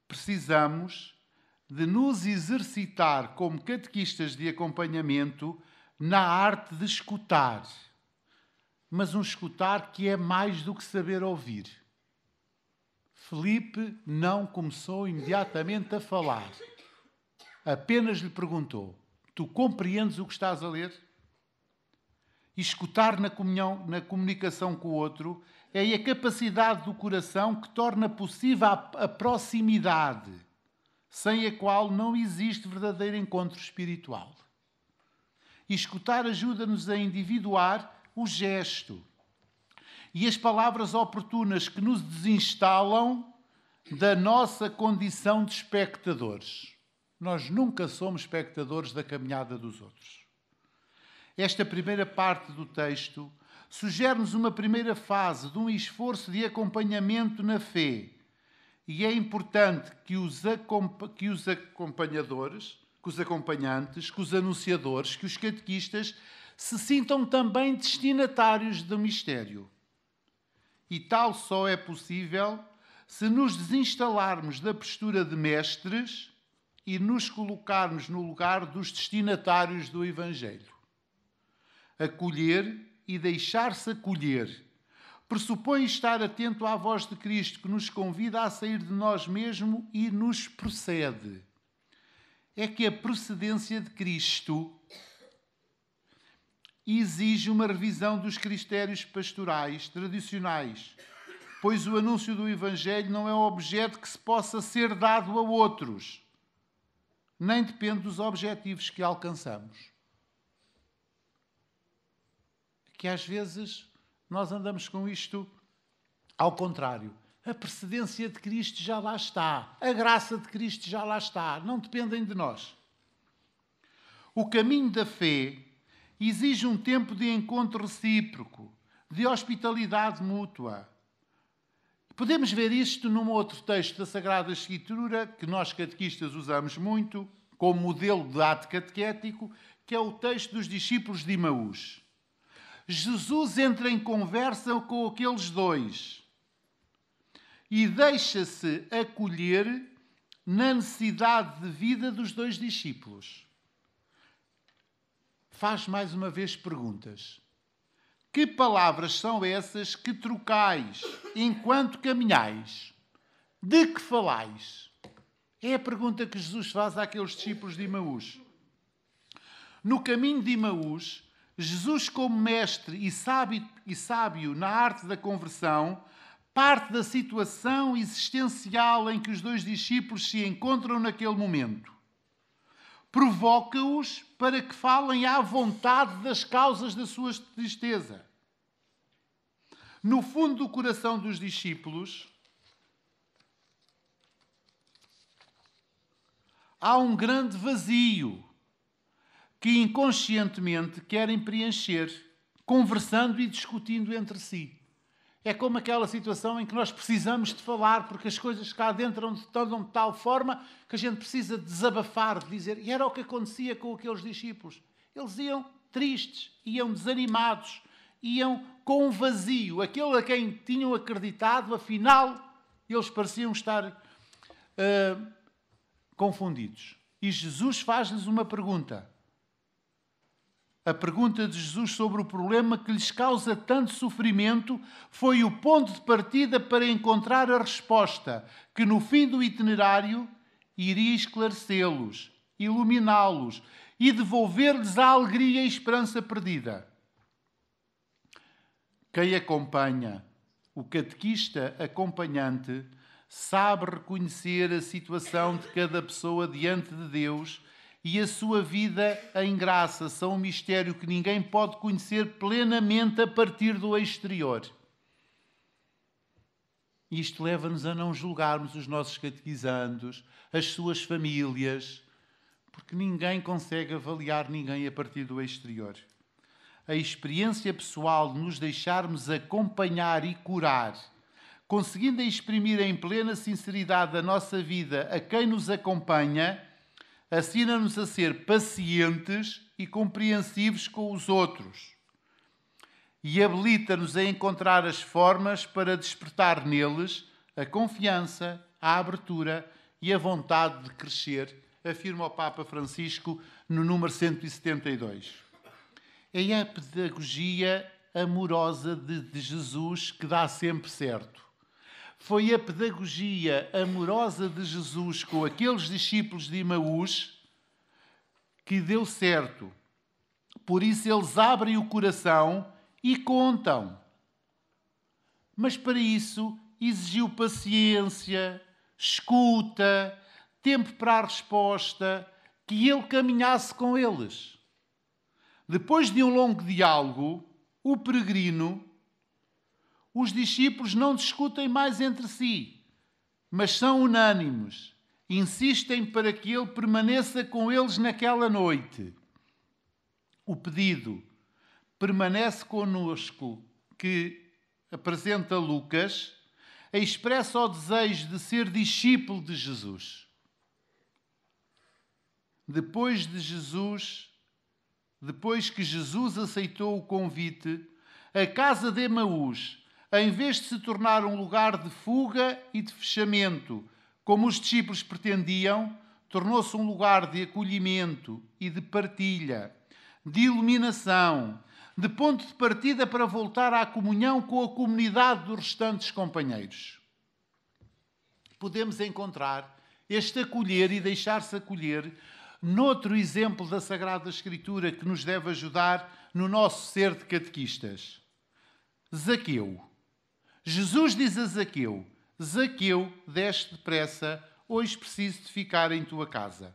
[SPEAKER 1] Precisamos de nos exercitar como catequistas de acompanhamento na arte de escutar, mas um escutar que é mais do que saber ouvir. Filipe não começou imediatamente a falar. Apenas lhe perguntou: tu compreendes o que estás a ler? E escutar na comunicação com o outro é a capacidade do coração que torna possível a proximidade, sem a qual não existe verdadeiro encontro espiritual. E escutar ajuda-nos a individuar o gesto e as palavras oportunas que nos desinstalam da nossa condição de espectadores. Nós nunca somos espectadores da caminhada dos outros. Esta primeira parte do texto sugere-nos uma primeira fase de um esforço de acompanhamento na fé. E é importante que os acompanhadores, que os acompanhantes, que os anunciadores, que os catequistas se sintam também destinatários do mistério. E tal só é possível se nos desinstalarmos da postura de mestres e nos colocarmos no lugar dos destinatários do Evangelho. Acolher e deixar-se acolher pressupõe estar atento à voz de Cristo que nos convida a sair de nós mesmos e nos procede. É que a procedência de Cristo exige uma revisão dos critérios pastorais tradicionais, pois o anúncio do Evangelho não é um objeto que se possa ser dado a outros, nem depende dos objetivos que alcançamos. Que às vezes nós andamos com isto ao contrário. A precedência de Cristo já lá está. A graça de Cristo já lá está. Não dependem de nós. O caminho da fé exige um tempo de encontro recíproco, de hospitalidade mútua. Podemos ver isto num outro texto da Sagrada Escritura, que nós catequistas usamos muito, como modelo de ato catequético, que é o texto dos discípulos de Emaús. Jesus entra em conversa com aqueles dois e deixa-se acolher na necessidade de vida dos dois discípulos. Faz mais uma vez perguntas. Que palavras são essas que trocais enquanto caminhais? De que falais? É a pergunta que Jesus faz àqueles discípulos de Emaús. No caminho de Emaús, Jesus, como mestre e sábio na arte da conversão, parte da situação existencial em que os dois discípulos se encontram naquele momento. Provoca-os para que falem à vontade das causas da sua tristeza. No fundo do coração dos discípulos, há um grande vazio que inconscientemente querem preencher, conversando e discutindo entre si. É como aquela situação em que nós precisamos de falar, porque as coisas cá dentro estão de tal forma que a gente precisa desabafar, de dizer. E era o que acontecia com aqueles discípulos. Eles iam tristes, iam desanimados, iam com um vazio. Aquele a quem tinham acreditado, afinal, eles pareciam estar confundidos. E Jesus faz-lhes uma pergunta. A pergunta de Jesus sobre o problema que lhes causa tanto sofrimento foi o ponto de partida para encontrar a resposta que no fim do itinerário iria esclarecê-los, iluminá-los e devolver-lhes a alegria e esperança perdida. Quem acompanha, o catequista acompanhante, sabe reconhecer a situação de cada pessoa diante de Deus e a sua vida em graça são um mistério que ninguém pode conhecer plenamente a partir do exterior. Isto leva-nos a não julgarmos os nossos catequizandos, as suas famílias, porque ninguém consegue avaliar ninguém a partir do exterior. A experiência pessoal de nos deixarmos acompanhar e curar, conseguindo exprimir em plena sinceridade a nossa vida a quem nos acompanha, ensina-nos a ser pacientes e compreensivos com os outros e habilita-nos a encontrar as formas para despertar neles a confiança, a abertura e a vontade de crescer, afirma o Papa Francisco no número 172. É a pedagogia amorosa de Jesus que dá sempre certo. Foi a pedagogia amorosa de Jesus com aqueles discípulos de Emaús que deu certo. Por isso eles abrem o coração e contam. Mas para isso exigiu paciência, escuta, tempo para a resposta, que ele caminhasse com eles. Depois de um longo diálogo, o peregrino, os discípulos não discutem mais entre si, mas são unânimes. Insistem para que ele permaneça com eles naquela noite. O pedido permanece conosco que apresenta Lucas, expressa o desejo de ser discípulo de Jesus. Depois que Jesus aceitou o convite, a casa de Emaús, em vez de se tornar um lugar de fuga e de fechamento, como os discípulos pretendiam, tornou-se um lugar de acolhimento e de partilha, de iluminação, de ponto de partida para voltar à comunhão com a comunidade dos restantes companheiros. Podemos encontrar este acolher e deixar-se acolher noutro exemplo da Sagrada Escritura que nos deve ajudar no nosso ser de catequistas. Zaqueu. Jesus diz a Zaqueu: Zaqueu, desce depressa, hoje preciso de ficar em tua casa.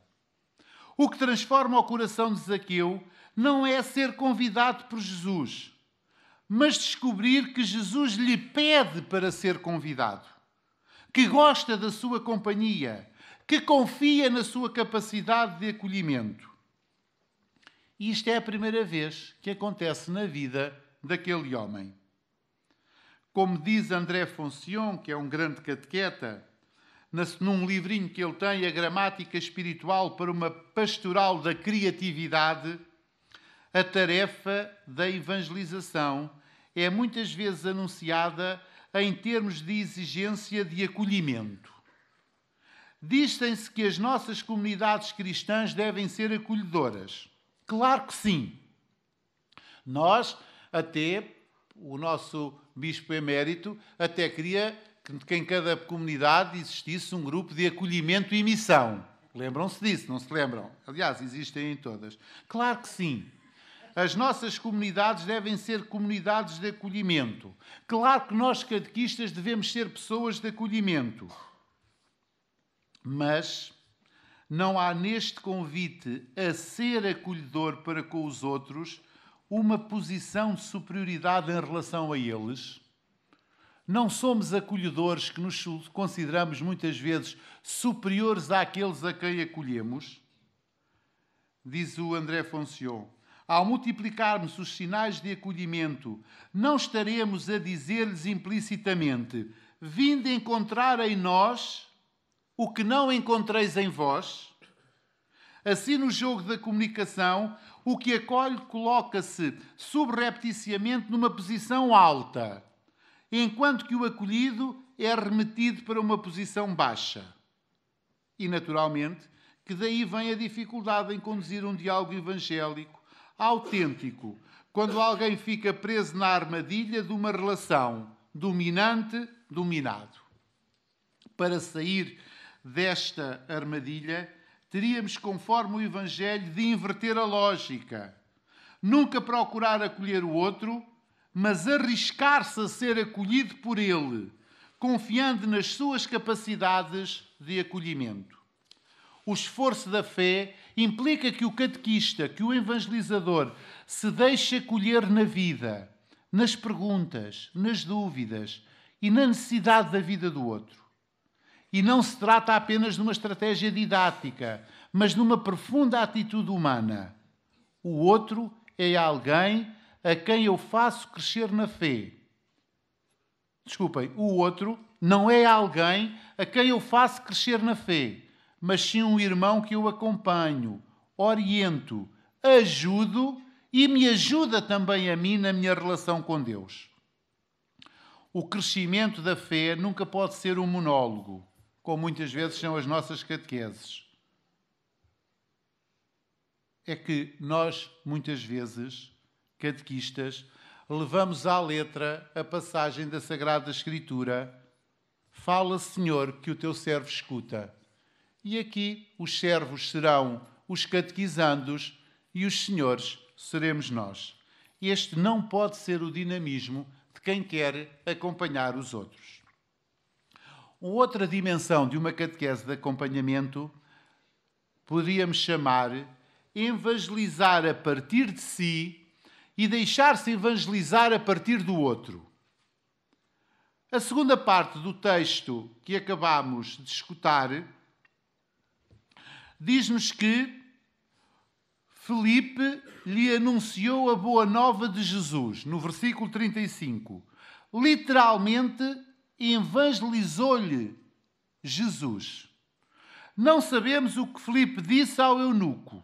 [SPEAKER 1] O que transforma o coração de Zaqueu não é ser convidado por Jesus, mas descobrir que Jesus lhe pede para ser convidado, que gosta da sua companhia, que confia na sua capacidade de acolhimento. E isto é a primeira vez que acontece na vida daquele homem. Como diz André Foncion, que é um grande catequeta, num livrinho que ele tem, A Gramática Espiritual para uma Pastoral da Criatividade, a tarefa da evangelização é muitas vezes anunciada em termos de exigência de acolhimento. Diz-se que as nossas comunidades cristãs devem ser acolhedoras. Claro que sim. Nós, até o nosso Bispo Emérito, até queria que em cada comunidade existisse um grupo de acolhimento e missão. Lembram-se disso, não se lembram? Aliás, existem em todas. Claro que sim. As nossas comunidades devem ser comunidades de acolhimento. Claro que nós, catequistas, devemos ser pessoas de acolhimento. Mas não há neste convite a ser acolhedor para com os outros uma posição de superioridade em relação a eles. Não somos acolhedores que nos consideramos muitas vezes superiores àqueles a quem acolhemos? Diz o André Foncion. Ao multiplicarmos os sinais de acolhimento, não estaremos a dizer-lhes implicitamente: vinde encontrar em nós o que não encontreis em vós? Assim, no jogo da comunicação, o que acolhe coloca-se subrepticiamente numa posição alta, enquanto que o acolhido é remetido para uma posição baixa. E, naturalmente, que daí vem a dificuldade em conduzir um diálogo evangélico autêntico, quando alguém fica preso na armadilha de uma relação dominante-dominado. Para sair desta armadilha, teríamos, conforme o Evangelho, de inverter a lógica. Nunca procurar acolher o outro, mas arriscar-se a ser acolhido por ele, confiando nas suas capacidades de acolhimento. O esforço da fé implica que o catequista, que o evangelizador, se deixe acolher na vida, nas perguntas, nas dúvidas e na necessidade da vida do outro. E não se trata apenas de uma estratégia didática, mas de uma profunda atitude humana. O outro é alguém a quem eu faço crescer na fé. Desculpem, o outro não é alguém a quem eu faço crescer na fé, mas sim um irmão que eu acompanho, oriento, ajudo e me ajuda também a mim na minha relação com Deus. O crescimento da fé nunca pode ser um monólogo, como muitas vezes são as nossas catequeses. É que nós, muitas vezes, catequistas, levamos à letra a passagem da Sagrada Escritura: fala, Senhor, que o teu servo escuta. E aqui os servos serão os catequizandos e os senhores seremos nós. Este não pode ser o dinamismo de quem quer acompanhar os outros. Outra dimensão de uma catequese de acompanhamento poderíamos chamar evangelizar a partir de si e deixar-se evangelizar a partir do outro. A segunda parte do texto que acabamos de escutar diz-nos que Filipe lhe anunciou a boa nova de Jesus, no versículo 35. Literalmente, evangelizou-lhe Jesus. Não sabemos o que Filipe disse ao eunuco,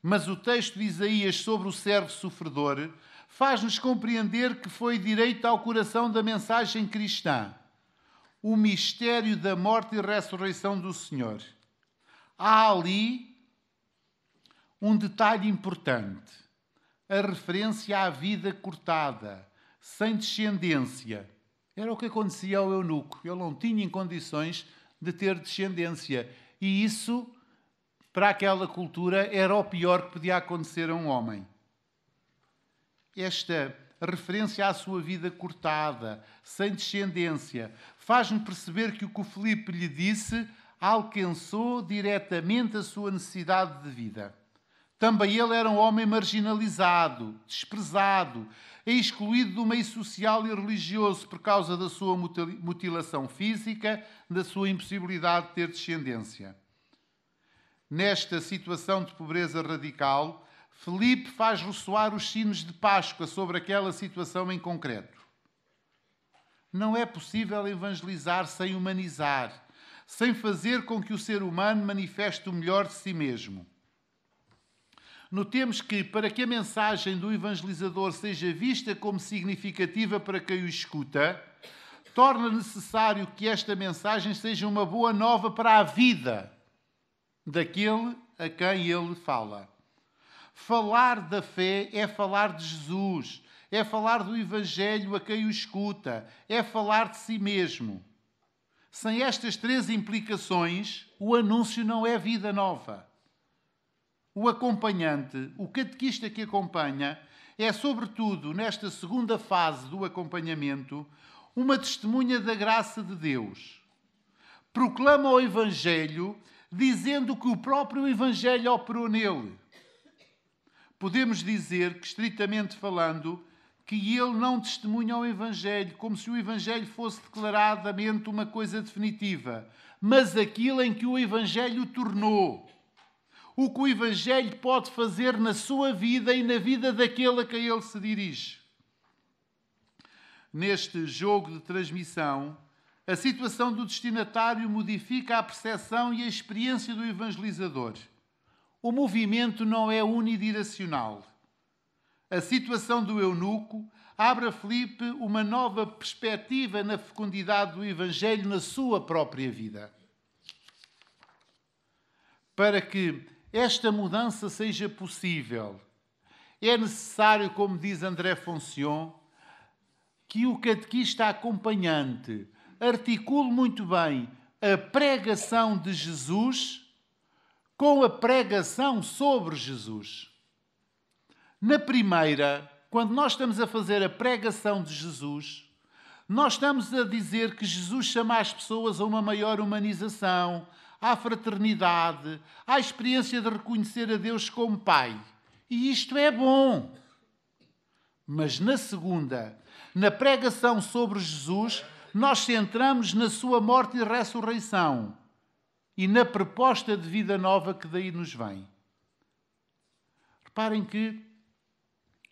[SPEAKER 1] mas o texto de Isaías sobre o servo sofredor faz-nos compreender que foi direito ao coração da mensagem cristã, o mistério da morte e ressurreição do Senhor. Há ali um detalhe importante, a referência à vida cortada, sem descendência. Era o que acontecia ao eunuco. Ele não tinha em condições de ter descendência. E isso, para aquela cultura, era o pior que podia acontecer a um homem. Esta referência à sua vida cortada, sem descendência, faz-me perceber que o que o Filipe lhe disse alcançou diretamente a sua necessidade de vida. Também ele era um homem marginalizado, desprezado, excluído do meio social e religioso por causa da sua mutilação física, da sua impossibilidade de ter descendência. Nesta situação de pobreza radical, Filipe faz ressoar os sinos de Páscoa sobre aquela situação em concreto. Não é possível evangelizar sem humanizar, sem fazer com que o ser humano manifeste o melhor de si mesmo. Notemos que, para que a mensagem do evangelizador seja vista como significativa para quem o escuta, torna necessário que esta mensagem seja uma boa nova para a vida daquele a quem ele fala. Falar da fé é falar de Jesus, é falar do Evangelho a quem o escuta, é falar de si mesmo. Sem estas três implicações, o anúncio não é vida nova. O acompanhante, o catequista que acompanha, é, sobretudo, nesta segunda fase do acompanhamento, uma testemunha da graça de Deus. Proclama o Evangelho, dizendo que o próprio Evangelho operou nele. Podemos dizer que, estritamente falando, que ele não testemunha o Evangelho, como se o Evangelho fosse declaradamente uma coisa definitiva, mas aquilo em que o Evangelho o tornou. O que o Evangelho pode fazer na sua vida e na vida daquele a quem ele se dirige. Neste jogo de transmissão, a situação do destinatário modifica a percepção e a experiência do evangelizador. O movimento não é unidirecional. A situação do eunuco abre a Filipe uma nova perspectiva na fecundidade do Evangelho na sua própria vida. Para que esta mudança seja possível, é necessário, como diz André Foncion, que o catequista acompanhante articule muito bem a pregação de Jesus com a pregação sobre Jesus. Na primeira, quando nós estamos a fazer a pregação de Jesus, nós estamos a dizer que Jesus chama as pessoas a uma maior humanização, à fraternidade, à experiência de reconhecer a Deus como Pai. E isto é bom. Mas na segunda, na pregação sobre Jesus, nós centramos na sua morte e ressurreição e na proposta de vida nova que daí nos vem. Reparem que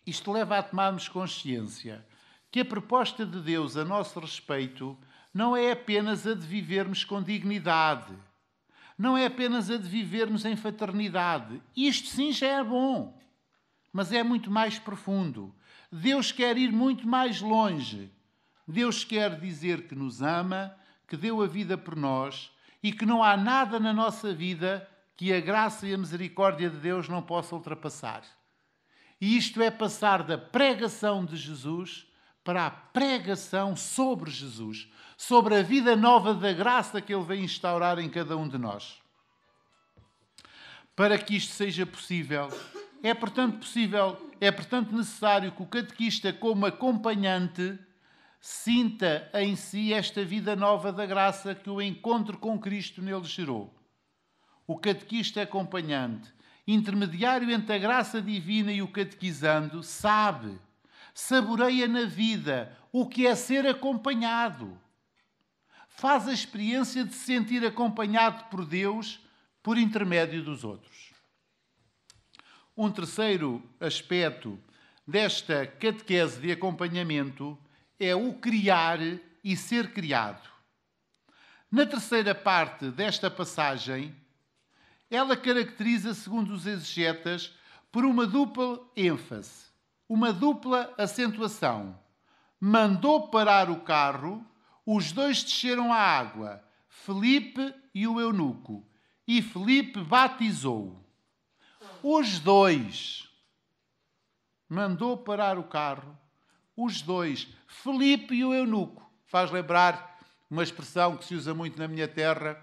[SPEAKER 1] isto leva a tomarmos consciência que a proposta de Deus a nosso respeito não é apenas a de vivermos com dignidade, não é apenas a de vivermos em fraternidade. Isto sim já é bom, mas é muito mais profundo. Deus quer ir muito mais longe. Deus quer dizer que nos ama, que deu a vida por nós e que não há nada na nossa vida que a graça e a misericórdia de Deus não possa ultrapassar. E isto é passar da pregação de Jesus para a pregação sobre Jesus, sobre a vida nova da graça que Ele vem instaurar em cada um de nós. Para que isto seja possível, é portanto necessário que o catequista, como acompanhante, sinta em si esta vida nova da graça que o encontro com Cristo nele gerou. O catequista acompanhante, intermediário entre a graça divina e o catequizando, saboreia na vida o que é ser acompanhado. Faz a experiência de se sentir acompanhado por Deus por intermédio dos outros. Um terceiro aspecto desta catequese de acompanhamento é o criar e ser criado. Na terceira parte desta passagem, ela caracteriza, segundo os exegetas, por uma dupla ênfase, uma dupla acentuação. Mandou parar o carro, os dois desceram à água, Filipe e o eunuco, e Filipe batizou. Os dois. Mandou parar o carro, os dois, Filipe e o eunuco. Faz lembrar uma expressão que se usa muito na minha terra,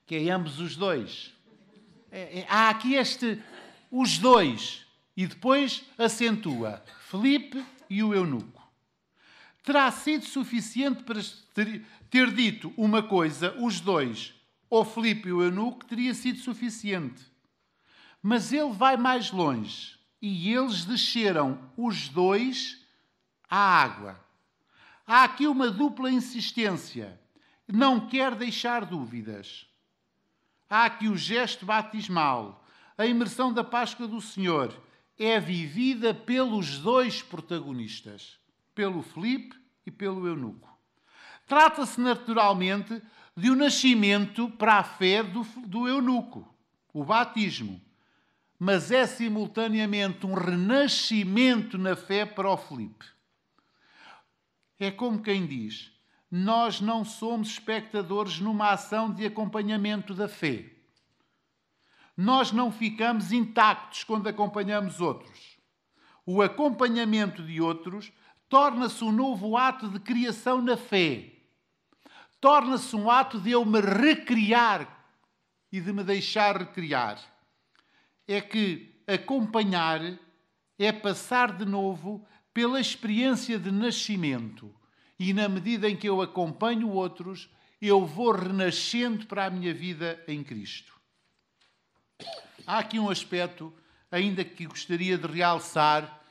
[SPEAKER 1] que é ambos os dois. Há aqui os dois, e depois acentua, Filipe e o eunuco. Terá sido suficiente para ter dito uma coisa, os dois, ou Filipe e o eunuco, teria sido suficiente. Mas ele vai mais longe, e eles desceram os dois à água. Há aqui uma dupla insistência. Não quer deixar dúvidas. Há aqui o gesto batismal. A imersão da Páscoa do Senhor é vivida pelos dois protagonistas, pelo Filipe e pelo eunuco. Trata-se naturalmente de um nascimento para a fé do eunuco, o batismo. Mas é simultaneamente um renascimento na fé para o Filipe. É como quem diz, nós não somos espectadores numa ação de acompanhamento da fé. Nós não ficamos intactos quando acompanhamos outros. O acompanhamento de outros torna-se um novo ato de criação na fé. Torna-se um ato de eu me recriar e de me deixar recriar. É que acompanhar é passar de novo pela experiência de nascimento. E na medida em que eu acompanho outros, eu vou renascendo para a minha vida em Cristo. Há aqui um aspecto, ainda que gostaria de realçar,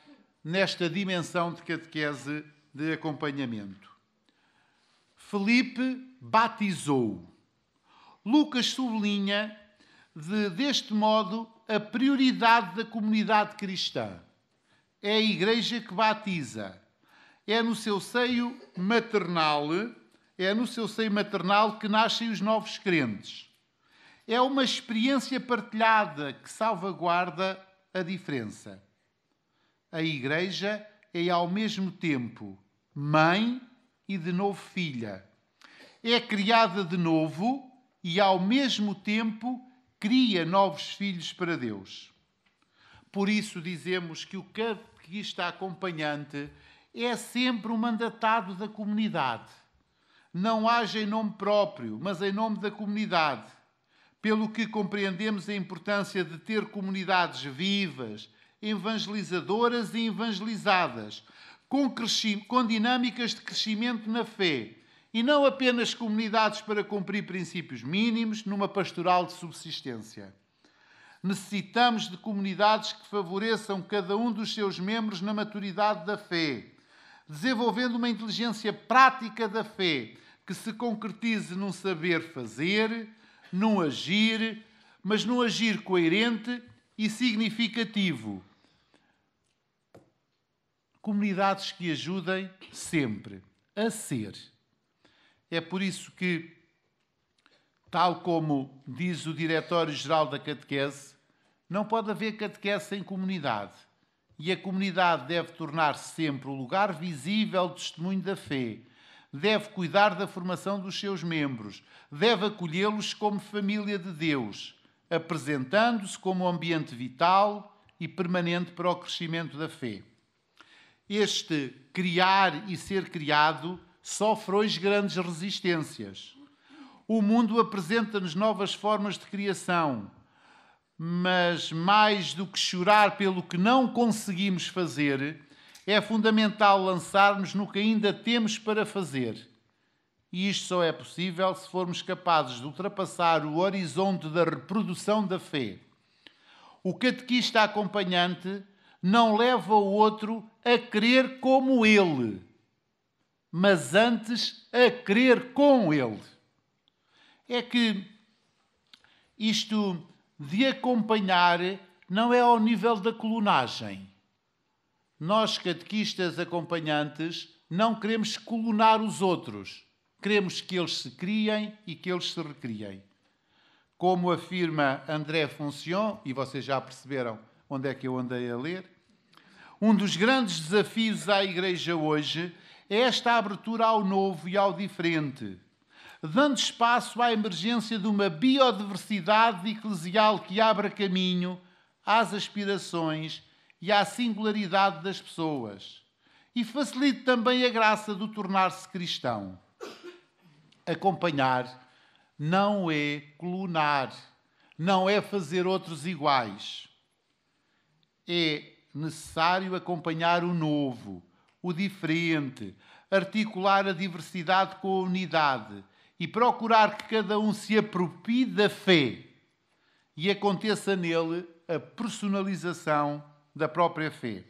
[SPEAKER 1] nesta dimensão de catequese de acompanhamento. Filipe batizou. Lucas sublinha deste modo a prioridade da comunidade cristã. É a Igreja que batiza. É no seu seio maternal que nascem os novos crentes. É uma experiência partilhada que salvaguarda a diferença. A Igreja é ao mesmo tempo mãe e de novo filha. É criada de novo e ao mesmo tempo cria novos filhos para Deus. Por isso dizemos que o catequista acompanhante é sempre um mandatado da comunidade. Não age em nome próprio, mas em nome da comunidade. Pelo que compreendemos a importância de ter comunidades vivas, evangelizadoras e evangelizadas, com dinâmicas de crescimento na fé, e não apenas comunidades para cumprir princípios mínimos numa pastoral de subsistência. Necessitamos de comunidades que favoreçam cada um dos seus membros na maturidade da fé, desenvolvendo uma inteligência prática da fé que se concretize num saber fazer, num agir, mas num agir coerente e significativo. Comunidades que ajudem sempre a ser. É por isso que, tal como diz o Diretório-Geral da Catequese, não pode haver catequese sem comunidade. E a comunidade deve tornar-se sempre o lugar visível de testemunho da fé. Deve cuidar da formação dos seus membros. Deve acolhê-los como família de Deus, apresentando-se como um ambiente vital e permanente para o crescimento da fé. Este criar e ser criado sofre hoje grandes resistências. O mundo apresenta-nos novas formas de criação, mas mais do que chorar pelo que não conseguimos fazer, é fundamental lançar-nos no que ainda temos para fazer. E isto só é possível se formos capazes de ultrapassar o horizonte da reprodução da fé. O catequista acompanhante não leva o outro a crer como ele, mas antes a crer com ele. É que isto de acompanhar não é ao nível da colunagem. Nós, catequistas acompanhantes, não queremos colunar os outros. Queremos que eles se criem e que eles se recriem. Como afirma André Foncion, e vocês já perceberam onde é que eu andei a ler, um dos grandes desafios à Igreja hoje é esta abertura ao novo e ao diferente, dando espaço à emergência de uma biodiversidade eclesial que abra caminho às aspirações e à singularidade das pessoas e facilite também a graça do tornar-se cristão. Acompanhar não é clonar, não é fazer outros iguais. É necessário acompanhar o novo, o diferente, articular a diversidade com a unidade e procurar que cada um se aproprie da fé e aconteça nele a personalização da própria fé.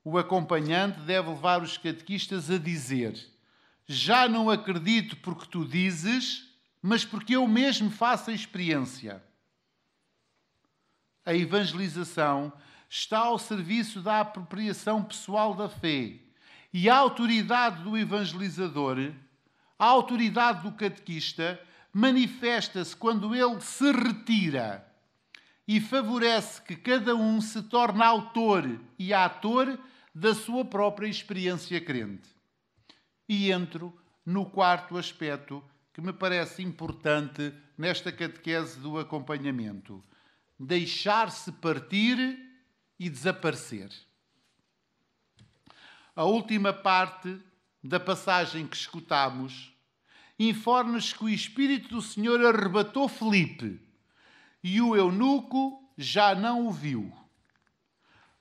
[SPEAKER 1] O acompanhante deve levar os catequistas a dizer: já não acredito porque tu dizes, mas porque eu mesmo faço a experiência. A evangelização está ao serviço da apropriação pessoal da fé e a autoridade do evangelizador, a autoridade do catequista, manifesta-se quando ele se retira e favorece que cada um se torne autor e ator da sua própria experiência crente. E entro no quarto aspecto que me parece importante nesta catequese do acompanhamento: deixar-se partir e desaparecer. A última parte da passagem que escutamos informa-nos que o Espírito do Senhor arrebatou Filipe e o eunuco já não o viu.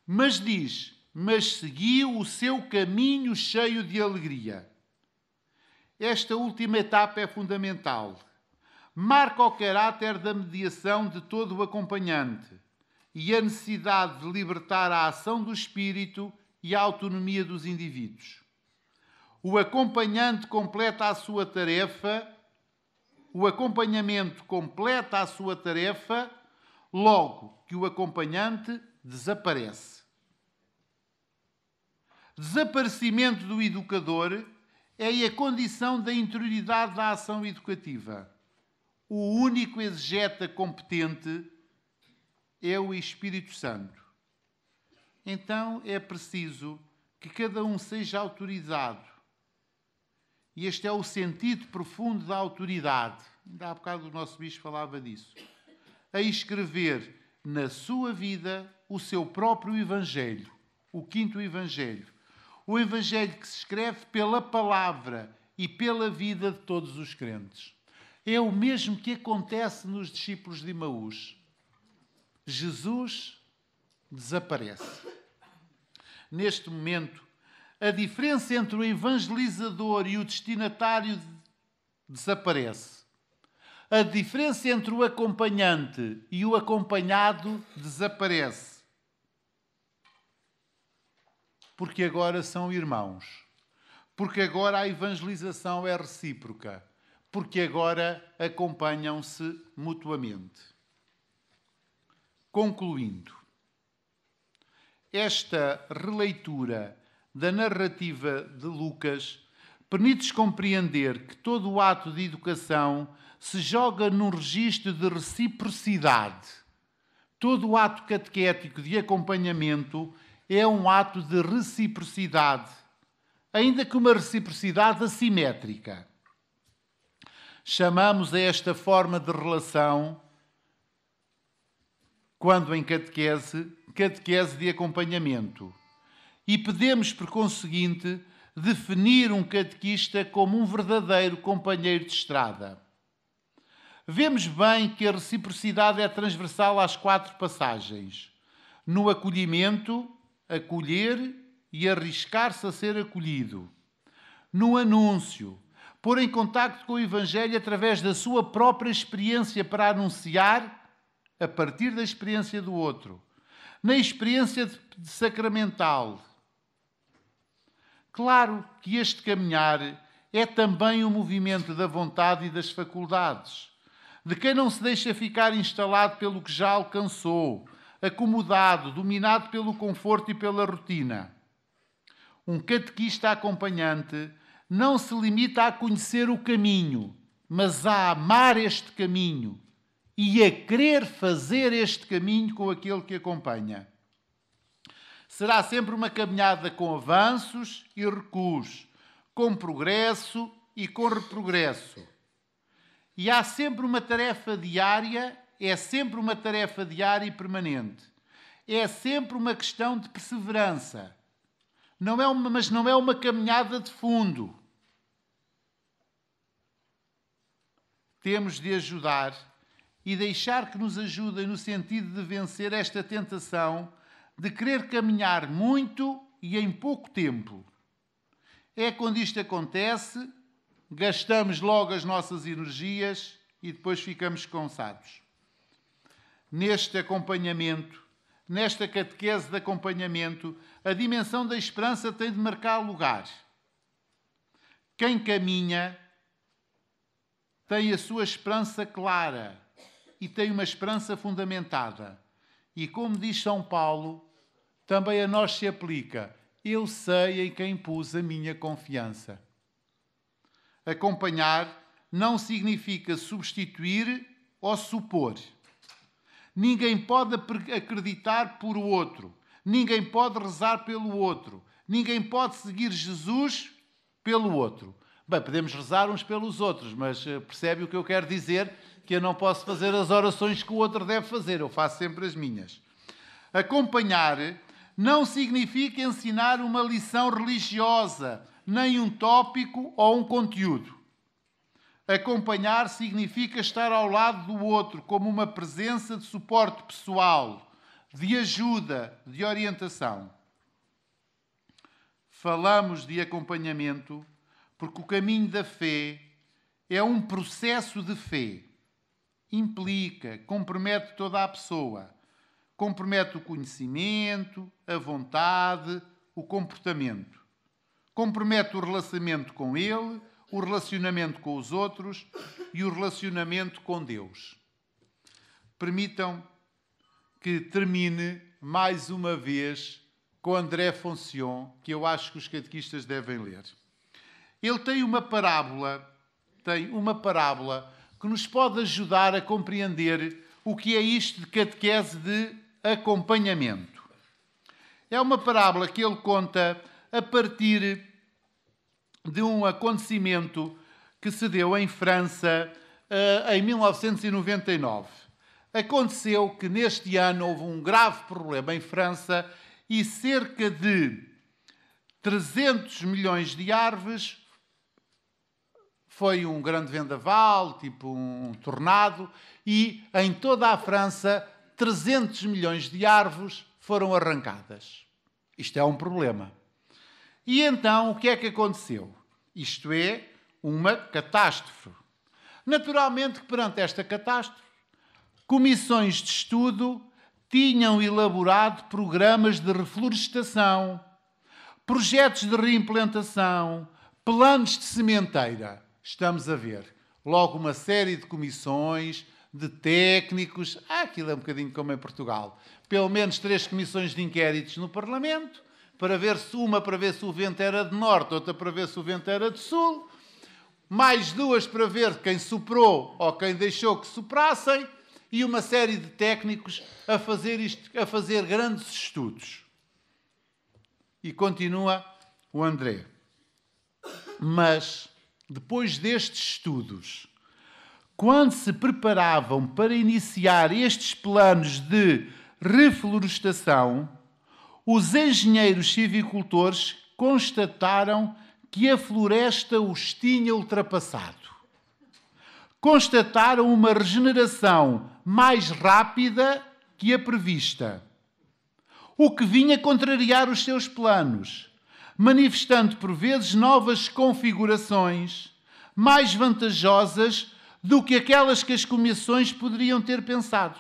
[SPEAKER 1] Mas diz: mas seguiu o seu caminho cheio de alegria. Esta última etapa é fundamental. Marca o caráter da mediação de todo o acompanhante. e a necessidade de libertar a ação do espírito e a autonomia dos indivíduos. O acompanhante completa a sua tarefa, o acompanhamento completa a sua tarefa logo que o acompanhante desaparece. Desaparecimento do educador é a condição da interioridade da ação educativa. O único exegeta competente é o Espírito Santo. Então é preciso que cada um seja autorizado. E este é o sentido profundo da autoridade. Ainda há bocado o nosso bispo falava disso. A escrever na sua vida o seu próprio Evangelho, o quinto Evangelho. O Evangelho que se escreve pela palavra e pela vida de todos os crentes. É o mesmo que acontece nos discípulos de Emaús. Jesus desaparece. Neste momento, a diferença entre o evangelizador e o destinatário desaparece. A diferença entre o acompanhante e o acompanhado desaparece. Porque agora são irmãos. Porque agora a evangelização é recíproca. Porque agora acompanham-se mutuamente. Concluindo, esta releitura da narrativa de Lucas permite-nos compreender que todo o ato de educação se joga num registro de reciprocidade. Todo o ato catequético de acompanhamento é um ato de reciprocidade, ainda que uma reciprocidade assimétrica. Chamamos a esta forma de relação, quando em catequese, catequese de acompanhamento. E podemos, por conseguinte, definir um catequista como um verdadeiro companheiro de estrada. Vemos bem que a reciprocidade é transversal às 4 passagens. No acolhimento, acolher e arriscar-se a ser acolhido. No anúncio, pôr em contacto com o Evangelho através da sua própria experiência para anunciar a partir da experiência do outro. Na experiência de sacramental. Claro que este caminhar é também um movimento da vontade e das faculdades, de quem não se deixa ficar instalado pelo que já alcançou, acomodado, dominado pelo conforto e pela rotina. Um catequista acompanhante não se limita a conhecer o caminho, mas a amar este caminho e a querer fazer este caminho com aquele que acompanha. Será sempre uma caminhada com avanços e recuos, com progresso e com reprogresso. E há sempre uma tarefa diária, é sempre uma tarefa diária e permanente. É sempre uma questão de perseverança. Mas não é uma caminhada de fundo. Temos de ajudar e deixar que nos ajudem no sentido de vencer esta tentação de querer caminhar muito e em pouco tempo. É quando isto acontece, gastamos logo as nossas energias e depois ficamos cansados. Neste acompanhamento, nesta catequese de acompanhamento, a dimensão da esperança tem de marcar lugar. Quem caminha tem a sua esperança clara e tem uma esperança fundamentada. E como diz São Paulo, também a nós se aplica: eu sei em quem pus a minha confiança. Acompanhar não significa substituir ou supor. Ninguém pode acreditar por o outro. Ninguém pode rezar pelo outro. Ninguém pode seguir Jesus pelo outro. Bem, podemos rezar uns pelos outros, mas percebe o que eu quero dizer? Que eu não posso fazer as orações que o outro deve fazer. Eu faço sempre as minhas. Acompanhar não significa ensinar uma lição religiosa, nem um tópico ou um conteúdo. Acompanhar significa estar ao lado do outro como uma presença de suporte pessoal, de ajuda, de orientação. Falamos de acompanhamento porque o caminho da fé é um processo de fé. Implica, compromete toda a pessoa. compromete o conhecimento, a vontade, o comportamento. Compromete o relacionamento com ele, o relacionamento com os outros e o relacionamento com Deus. Permitam que termine mais uma vez com André Foncion, que eu acho que os catequistas devem ler. Ele tem uma parábola que nos pode ajudar a compreender o que é isto de catequese de acompanhamento. É uma parábola que ele conta a partir de um acontecimento que se deu em França em 1999. Aconteceu que neste ano houve um grave problema em França e cerca de 300 milhões de árvores, foi um grande vendaval, tipo um tornado, e em toda a França 300 milhões de árvores foram arrancadas. Isto é um problema. E então o que é que aconteceu? Isto é uma catástrofe. Naturalmente que perante esta catástrofe, comissões de estudo tinham elaborado programas de reflorestação, projetos de reimplantação, planos de sementeira. Estamos a ver logo uma série de comissões, de técnicos. Aquilo é um bocadinho como em Portugal. Pelo menos 3 comissões de inquéritos no Parlamento, para ver se o vento era de norte, outra para ver se o vento era de sul, mais 2 para ver quem soprou ou quem deixou que soprassem, e uma série de técnicos a fazer grandes estudos. E continua o André. Mas, depois destes estudos, quando se preparavam para iniciar estes planos de reflorestação, os engenheiros silvicultores constataram que a floresta os tinha ultrapassado. Constataram uma regeneração mais rápida que a prevista, o que vinha contrariar os seus planos, manifestando por vezes novas configurações mais vantajosas do que aquelas que as comissões poderiam ter pensado.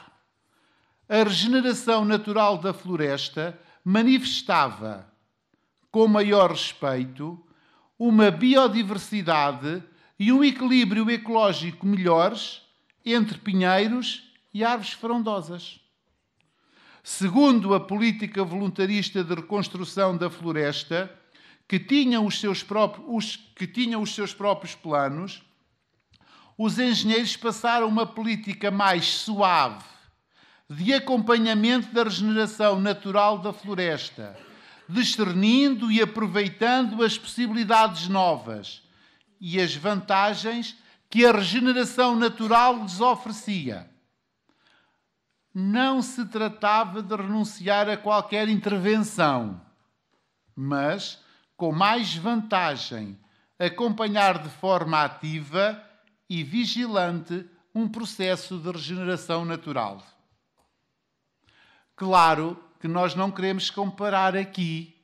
[SPEAKER 1] A regeneração natural da floresta manifestava, com maior respeito, uma biodiversidade e um equilíbrio ecológico melhores entre pinheiros e árvores frondosas. Segundo a política voluntarista de reconstrução da floresta, que tinha os seus próprios planos, os engenheiros passaram uma política mais suave de acompanhamento da regeneração natural da floresta, discernindo e aproveitando as possibilidades novas e as vantagens que a regeneração natural lhes oferecia. Não se tratava de renunciar a qualquer intervenção, mas, com mais vantagem, acompanhar de forma ativa e vigilante um processo de regeneração natural. Claro que nós não queremos comparar aqui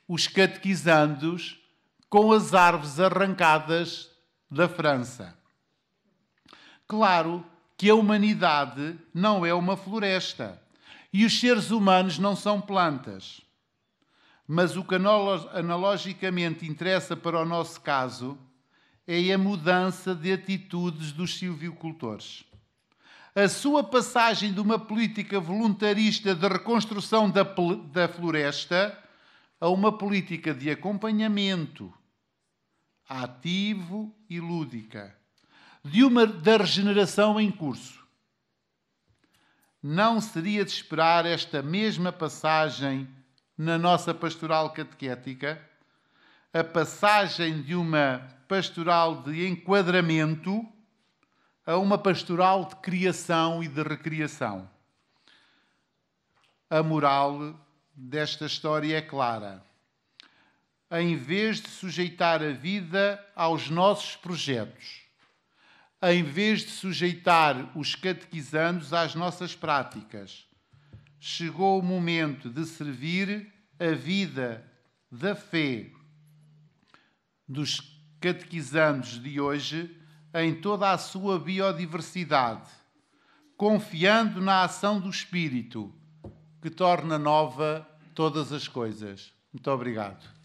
[SPEAKER 1] os catequizandos com as árvores arrancadas da França. Claro que a humanidade não é uma floresta e os seres humanos não são plantas. Mas o que analogicamente interessa para o nosso caso é a mudança de atitudes dos silvicultores. A sua passagem de uma política voluntarista de reconstrução da floresta a uma política de acompanhamento ativo e lúdica da regeneração em curso. Não seria de esperar esta mesma passagem na nossa pastoral catequética, a passagem de uma pastoral de enquadramento a uma pastoral de criação e de recriação. A moral desta história é clara. Em vez de sujeitar a vida aos nossos projetos, em vez de sujeitar os catequizandos às nossas práticas, chegou o momento de servir a vida da fé dos catequizandos de hoje em toda a sua biodiversidade, confiando na ação do Espírito, que torna nova todas as coisas. Muito obrigado.